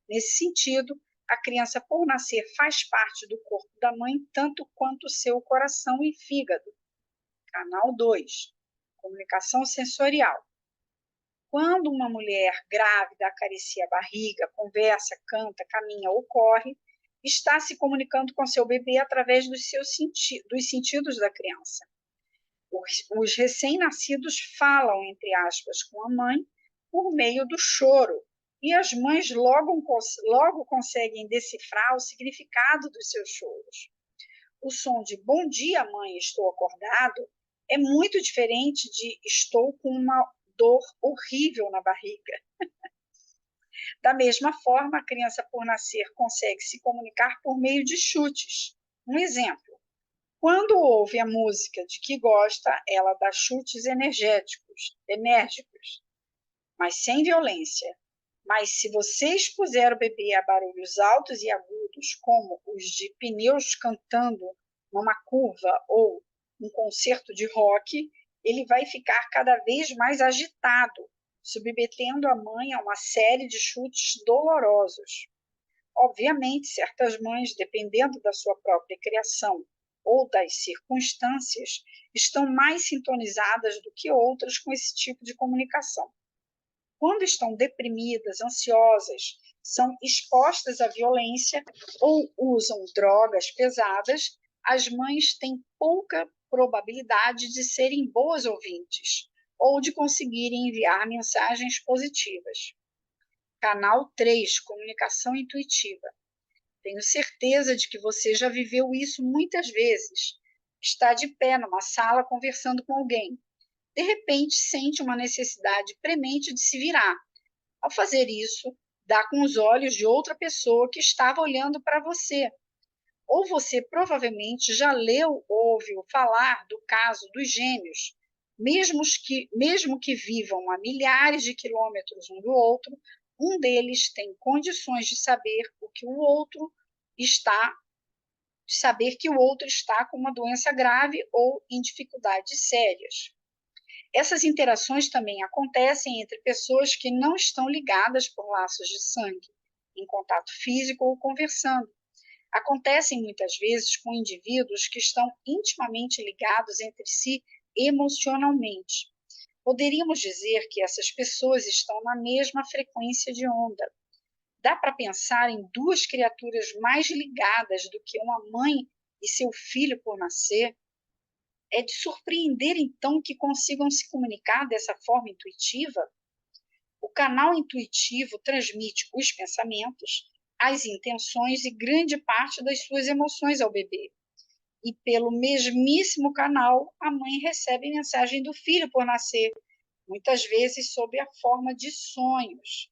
Nesse sentido, a criança, por nascer, faz parte do corpo da mãe, tanto quanto seu coração e fígado. Canal 2, comunicação sensorial. Quando uma mulher grávida acaricia a barriga, conversa, canta, caminha ou corre, está se comunicando com seu bebê através dos sentidos da criança. Os recém-nascidos falam, entre aspas, com a mãe por meio do choro, e as mães logo conseguem decifrar o significado dos seus choros. O som de bom dia, mãe, estou acordado, é muito diferente de estou com uma dor horrível na barriga. Da mesma forma, a criança, por nascer, consegue se comunicar por meio de chutes. Um exemplo: quando ouve a música de que gosta, ela dá chutes enérgicos, mas sem violência. Mas se você expuser o bebê a barulhos altos e agudos, como os de pneus cantando numa curva ou um concerto de rock, ele vai ficar cada vez mais agitado, submetendo a mãe a uma série de chutes dolorosos. Obviamente, certas mães, dependendo da sua própria criação ou das circunstâncias, estão mais sintonizadas do que outras com esse tipo de comunicação. Quando estão deprimidas, ansiosas, são expostas à violência ou usam drogas pesadas, as mães têm pouca probabilidade de serem boas ouvintes ou de conseguirem enviar mensagens positivas. Canal 3, comunicação intuitiva. Tenho certeza de que você já viveu isso muitas vezes. Está de pé numa sala conversando com alguém. De repente, sente uma necessidade premente de se virar. Ao fazer isso, dá com os olhos de outra pessoa que estava olhando para você. Ou você provavelmente já leu ou ouviu falar do caso dos gêmeos. Mesmo que vivam a milhares de quilômetros um do outro, um deles tem condições de saber que o outro está com uma doença grave ou em dificuldades sérias. Essas interações também acontecem entre pessoas que não estão ligadas por laços de sangue, em contato físico ou conversando. Acontecem muitas vezes com indivíduos que estão intimamente ligados entre si emocionalmente. Poderíamos dizer que essas pessoas estão na mesma frequência de onda. Dá para pensar em 2 criaturas mais ligadas do que uma mãe e seu filho por nascer? É de surpreender, então, que consigam se comunicar dessa forma intuitiva. O canal intuitivo transmite os pensamentos, as intenções e grande parte das suas emoções ao bebê. E pelo mesmíssimo canal, a mãe recebe mensagem do filho por nascer, muitas vezes sob a forma de sonhos.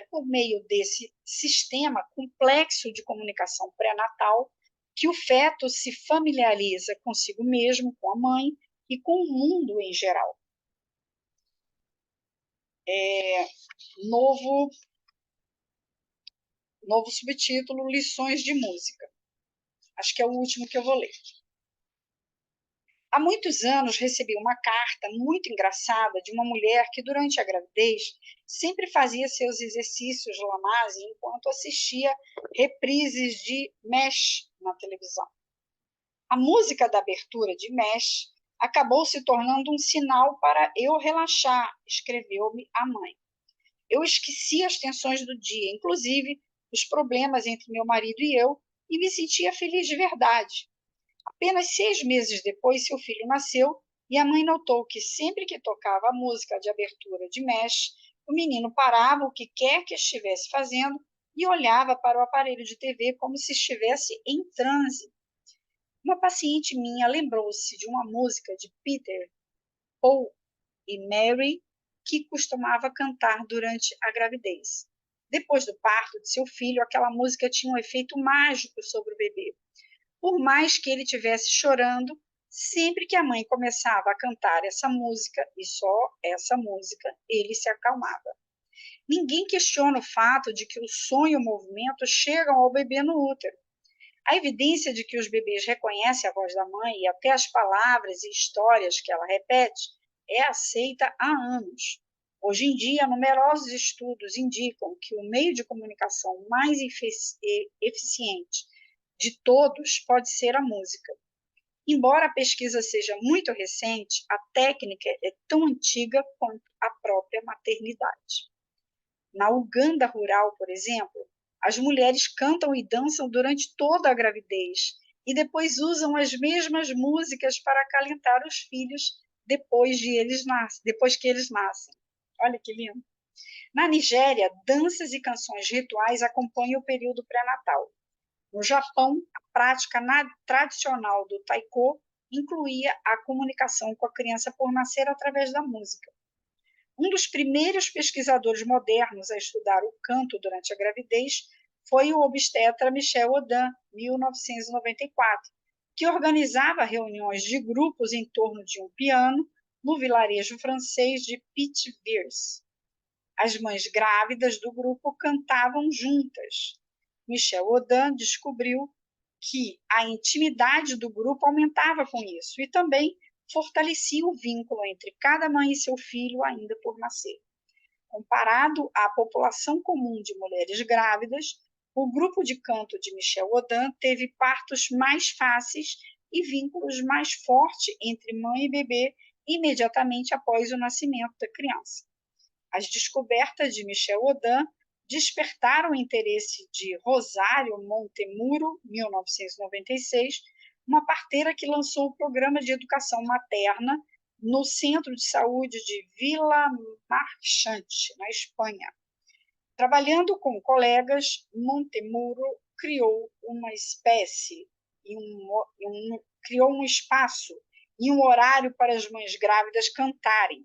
É por meio desse sistema complexo de comunicação pré-natal que o feto se familiariza consigo mesmo, com a mãe e com o mundo em geral. Novo subtítulo, Lições de Música. Acho que é o último que eu vou ler. Há muitos anos recebi uma carta muito engraçada de uma mulher que, durante a gravidez, sempre fazia seus exercícios Lamaze enquanto assistia reprises de MASH na televisão. A música da abertura de MASH acabou se tornando um sinal para eu relaxar, escreveu-me a mãe. Eu esqueci as tensões do dia, inclusive os problemas entre meu marido e eu, e me sentia feliz de verdade. Apenas 6 meses depois, seu filho nasceu e a mãe notou que sempre que tocava a música de abertura de MASH, o menino parava o que quer que estivesse fazendo e olhava para o aparelho de TV como se estivesse em transe. Uma paciente minha lembrou-se de uma música de Peter, Paul e Mary que costumava cantar durante a gravidez. Depois do parto de seu filho, aquela música tinha um efeito mágico sobre o bebê. Por mais que ele estivesse chorando, sempre que a mãe começava a cantar essa música, e só essa música, ele se acalmava. Ninguém questiona o fato de que o som e o movimento chegam ao bebê no útero. A evidência de que os bebês reconhecem a voz da mãe e até as palavras e histórias que ela repete é aceita há anos. Hoje em dia, numerosos estudos indicam que o meio de comunicação mais eficiente de todos pode ser a música. Embora a pesquisa seja muito recente, a técnica é tão antiga quanto a própria maternidade. Na Uganda rural, por exemplo, as mulheres cantam e dançam durante toda a gravidez e depois usam as mesmas músicas para acalentar os filhos depois que eles nascem. Olha que lindo! Na Nigéria, danças e canções rituais acompanham o período pré-natal. No Japão, a prática tradicional do taiko incluía a comunicação com a criança por nascer através da música. Um dos primeiros pesquisadores modernos a estudar o canto durante a gravidez foi o obstetra Michel Audin, 1994, que organizava reuniões de grupos em torno de um piano no vilarejo francês de Pithiviers. As mães grávidas do grupo cantavam juntas. Michel Audin descobriu que a intimidade do grupo aumentava com isso e também fortalecia o vínculo entre cada mãe e seu filho ainda por nascer. Comparado à população comum de mulheres grávidas, o grupo de canto de Michel Audin teve partos mais fáceis e vínculos mais fortes entre mãe e bebê imediatamente após o nascimento da criança. As descobertas de Michel Audin despertaram o interesse de Rosário Montemuro, 1996, uma parteira que lançou o programa de educação materna no Centro de Saúde de Vilamarchante, na Espanha. Trabalhando com colegas, Montemuro criou uma espécie, criou um espaço e um horário para as mães grávidas cantarem.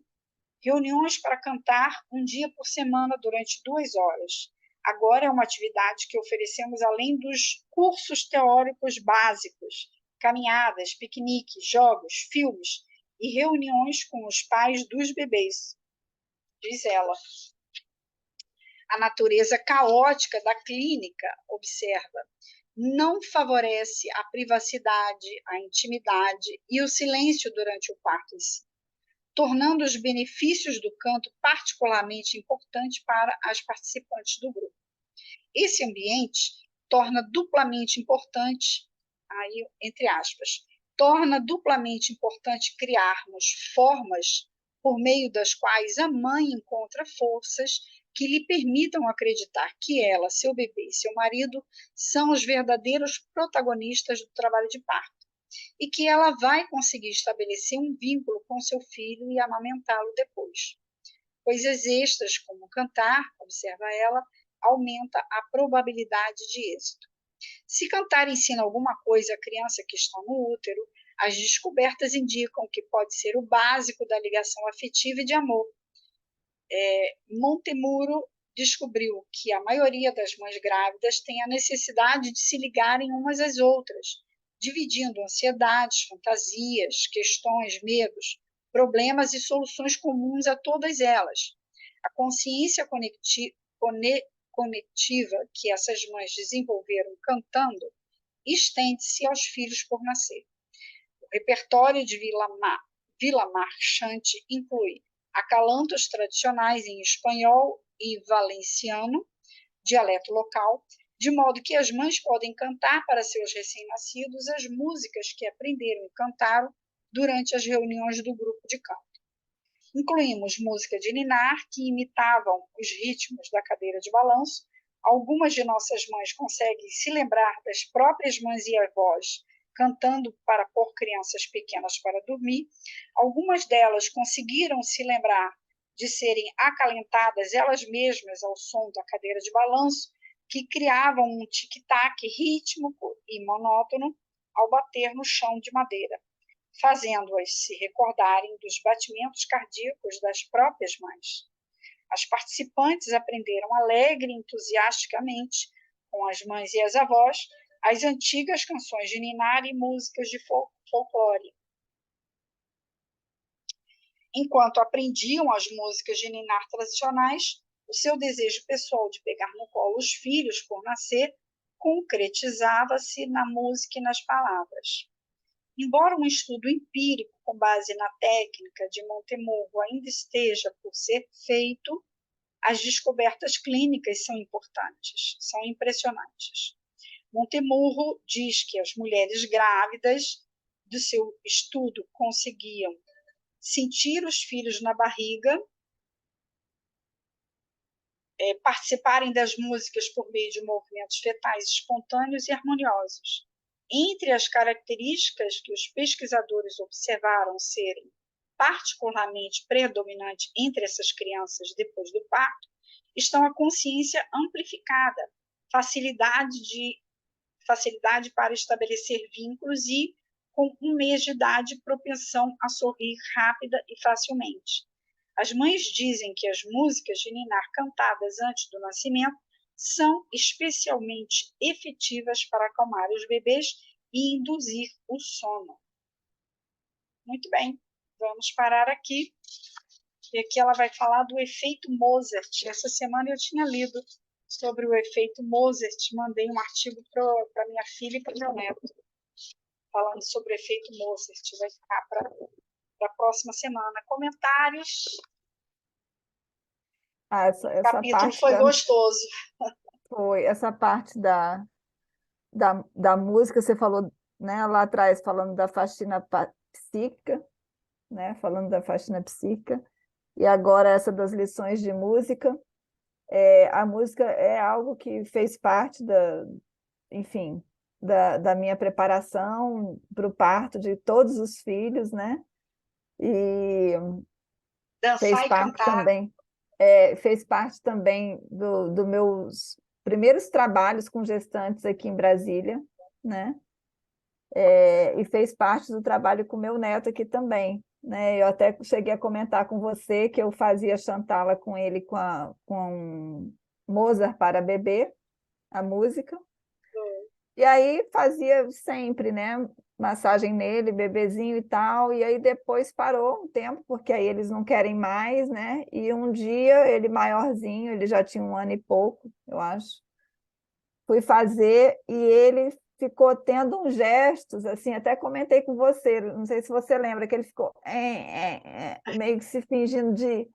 Reuniões para cantar um dia por semana durante 2 horas. Agora é uma atividade que oferecemos além dos cursos teóricos básicos, caminhadas, piqueniques, jogos, filmes e reuniões com os pais dos bebês, diz ela. A natureza caótica da clínica, observa, não favorece a privacidade, a intimidade e o silêncio durante o parto em si, tornando os benefícios do canto particularmente importantes para as participantes do grupo. Esse ambiente torna duplamente importante, aí, entre aspas, torna duplamente importante criarmos formas por meio das quais a mãe encontra forças que lhe permitam acreditar que ela, seu bebê e seu marido são os verdadeiros protagonistas do trabalho de parto e que ela vai conseguir estabelecer um vínculo com seu filho e amamentá-lo depois. Coisas extras, como cantar, observa ela, aumenta a probabilidade de êxito. Se cantar ensina alguma coisa à criança que está no útero, as descobertas indicam que pode ser o básico da ligação afetiva e de amor. Montemuro descobriu que a maioria das mães grávidas tem a necessidade de se ligarem umas às outras, dividindo ansiedades, fantasias, questões, medos, problemas e soluções comuns a todas elas. A consciência conectiva que essas mães desenvolveram cantando estende-se aos filhos por nascer. O repertório de Vila Marchante inclui acalantos tradicionais em espanhol e valenciano, dialeto local, de modo que as mães podem cantar para seus recém-nascidos as músicas que aprenderam e cantaram durante as reuniões do grupo de canto. Incluímos música de ninar, que imitavam os ritmos da cadeira de balanço. Algumas de nossas mães conseguem se lembrar das próprias mães e avós cantando para pôr crianças pequenas para dormir. Algumas delas conseguiram se lembrar de serem acalentadas elas mesmas ao som da cadeira de balanço, que criavam um tic-tac rítmico e monótono ao bater no chão de madeira, fazendo-as se recordarem dos batimentos cardíacos das próprias mães. As participantes aprenderam alegre e entusiasticamente, com as mães e as avós, as antigas canções de ninar e músicas de folclore. Enquanto aprendiam as músicas de ninar tradicionais, o seu desejo pessoal de pegar no colo os filhos por nascer concretizava-se na música e nas palavras. Embora um estudo empírico com base na técnica de Montemurro ainda esteja por ser feito, as descobertas clínicas são importantes, são impressionantes. Montemurro diz que as mulheres grávidas do seu estudo conseguiam sentir os filhos na barriga, participarem das músicas por meio de movimentos fetais espontâneos e harmoniosos. Entre as características que os pesquisadores observaram serem particularmente predominantes entre essas crianças depois do parto, estão a consciência amplificada, facilidade para estabelecer vínculos e, com 1 mês de idade, propensão a sorrir rápida e facilmente. As mães dizem que as músicas de ninar cantadas antes do nascimento são especialmente efetivas para acalmar os bebês e induzir o sono. Muito bem, vamos parar aqui. E aqui ela vai falar do efeito Mozart. Essa semana eu tinha lido sobre o efeito Mozart, mandei um artigo para minha filha e para o meu neto, falando sobre o efeito Mozart. Vai ficar para a próxima semana. Comentários? Essa capítulo parte foi gostoso. Foi, essa parte da música, você falou, né, lá atrás, falando da faxina psíquica, né, falando da faxina psíquica, e agora essa das lições de música. A música é algo que fez parte enfim, da minha preparação para o parto de todos os filhos, né? E fez Dançar e parte cantar. também, fez parte também dos meus primeiros trabalhos com gestantes aqui em Brasília, né? E fez parte do trabalho com meu neto aqui também, né? Eu até cheguei a comentar com você que eu fazia chantala com ele com Mozart para bebê, a música. E aí fazia sempre, né? Massagem nele, bebezinho e tal, e aí depois parou um tempo, porque aí eles não querem mais, né? E um dia, ele maiorzinho, ele já tinha 1 ano e pouco, eu acho, fui fazer e ele ficou tendo uns gestos, assim, até comentei com você, não sei se você lembra, que ele ficou meio que se fingindo de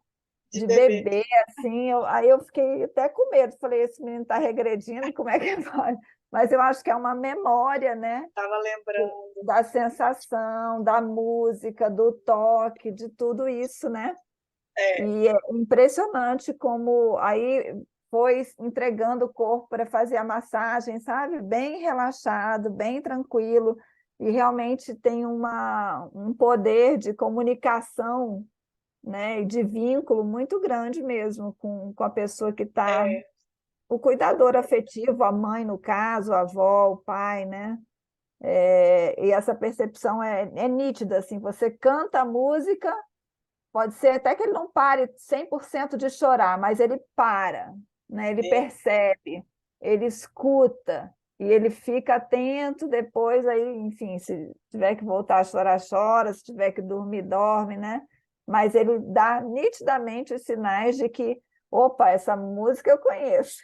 bebê, assim, aí eu fiquei até com medo, falei, esse menino está regredindo, como é que vai? Mas eu acho que é uma memória, né? Estava lembrando. Da sensação, da música, do toque, de tudo isso, né? E é impressionante como aí foi entregando o corpo para fazer a massagem, sabe? Bem relaxado, bem tranquilo, e realmente tem um poder de comunicação, né? E de vínculo muito grande mesmo com a pessoa que está... O cuidador afetivo, a mãe, no caso, a avó, o pai, né? E essa percepção é nítida, assim, você canta a música, pode ser até que ele não pare 100% de chorar, mas ele para, né? Ele percebe, ele escuta, e ele fica atento depois, aí, enfim, se tiver que voltar a chorar, chora, se tiver que dormir, dorme, né? Mas ele dá nitidamente os sinais de que, opa, essa música eu conheço,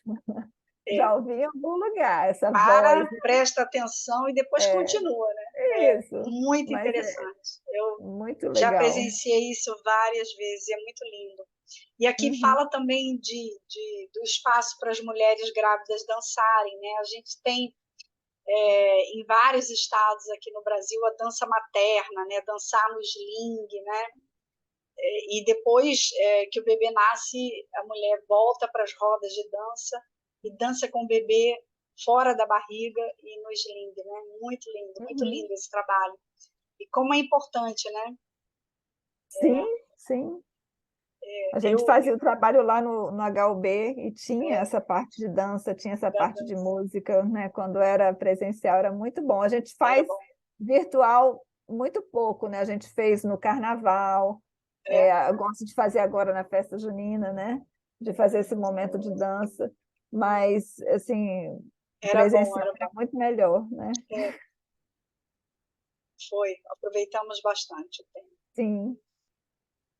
já ouvi em algum lugar, essa voz. Presta atenção e depois É, continua, né? é isso, Muito mas é interessante. Eu muito já legal. presenciei isso várias vezes, é muito lindo. E aqui Uhum, fala também do espaço para as mulheres grávidas dançarem, né? A gente tem em vários estados aqui no Brasil a dança materna, né? Dançar no sling, né? E depois que o bebê nasce, a mulher volta para as rodas de dança e dança com o bebê fora da barriga e no sling, né? Muito uhum. lindo esse trabalho. E como é importante, né? Sim, sim. A gente Eu fazia o trabalho lá no HUB e tinha essa parte de dança, tinha essa da parte de dança, música, né? Quando era presencial era muito bom. A gente era faz bom. virtual muito pouco, né? A gente fez no carnaval, eu gosto de fazer agora na festa junina, né? De fazer esse momento de dança, mas assim, Era bom, presencial era era bom. muito melhor, né? Foi, aproveitamos bastante o tempo. Sim.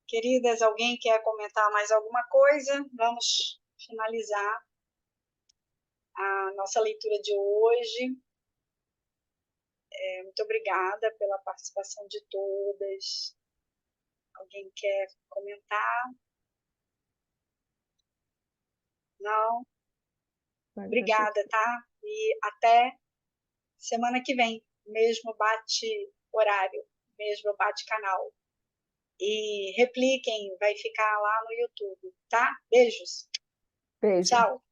Queridas, alguém quer comentar mais alguma coisa? Vamos finalizar a nossa leitura de hoje. Muito obrigada pela participação de todas. Alguém quer comentar? Não? Obrigada, tá? E até semana que vem, mesmo bate horário, mesmo bate canal. E repliquem, vai ficar lá no YouTube, tá? Beijos. Beijo. Tchau.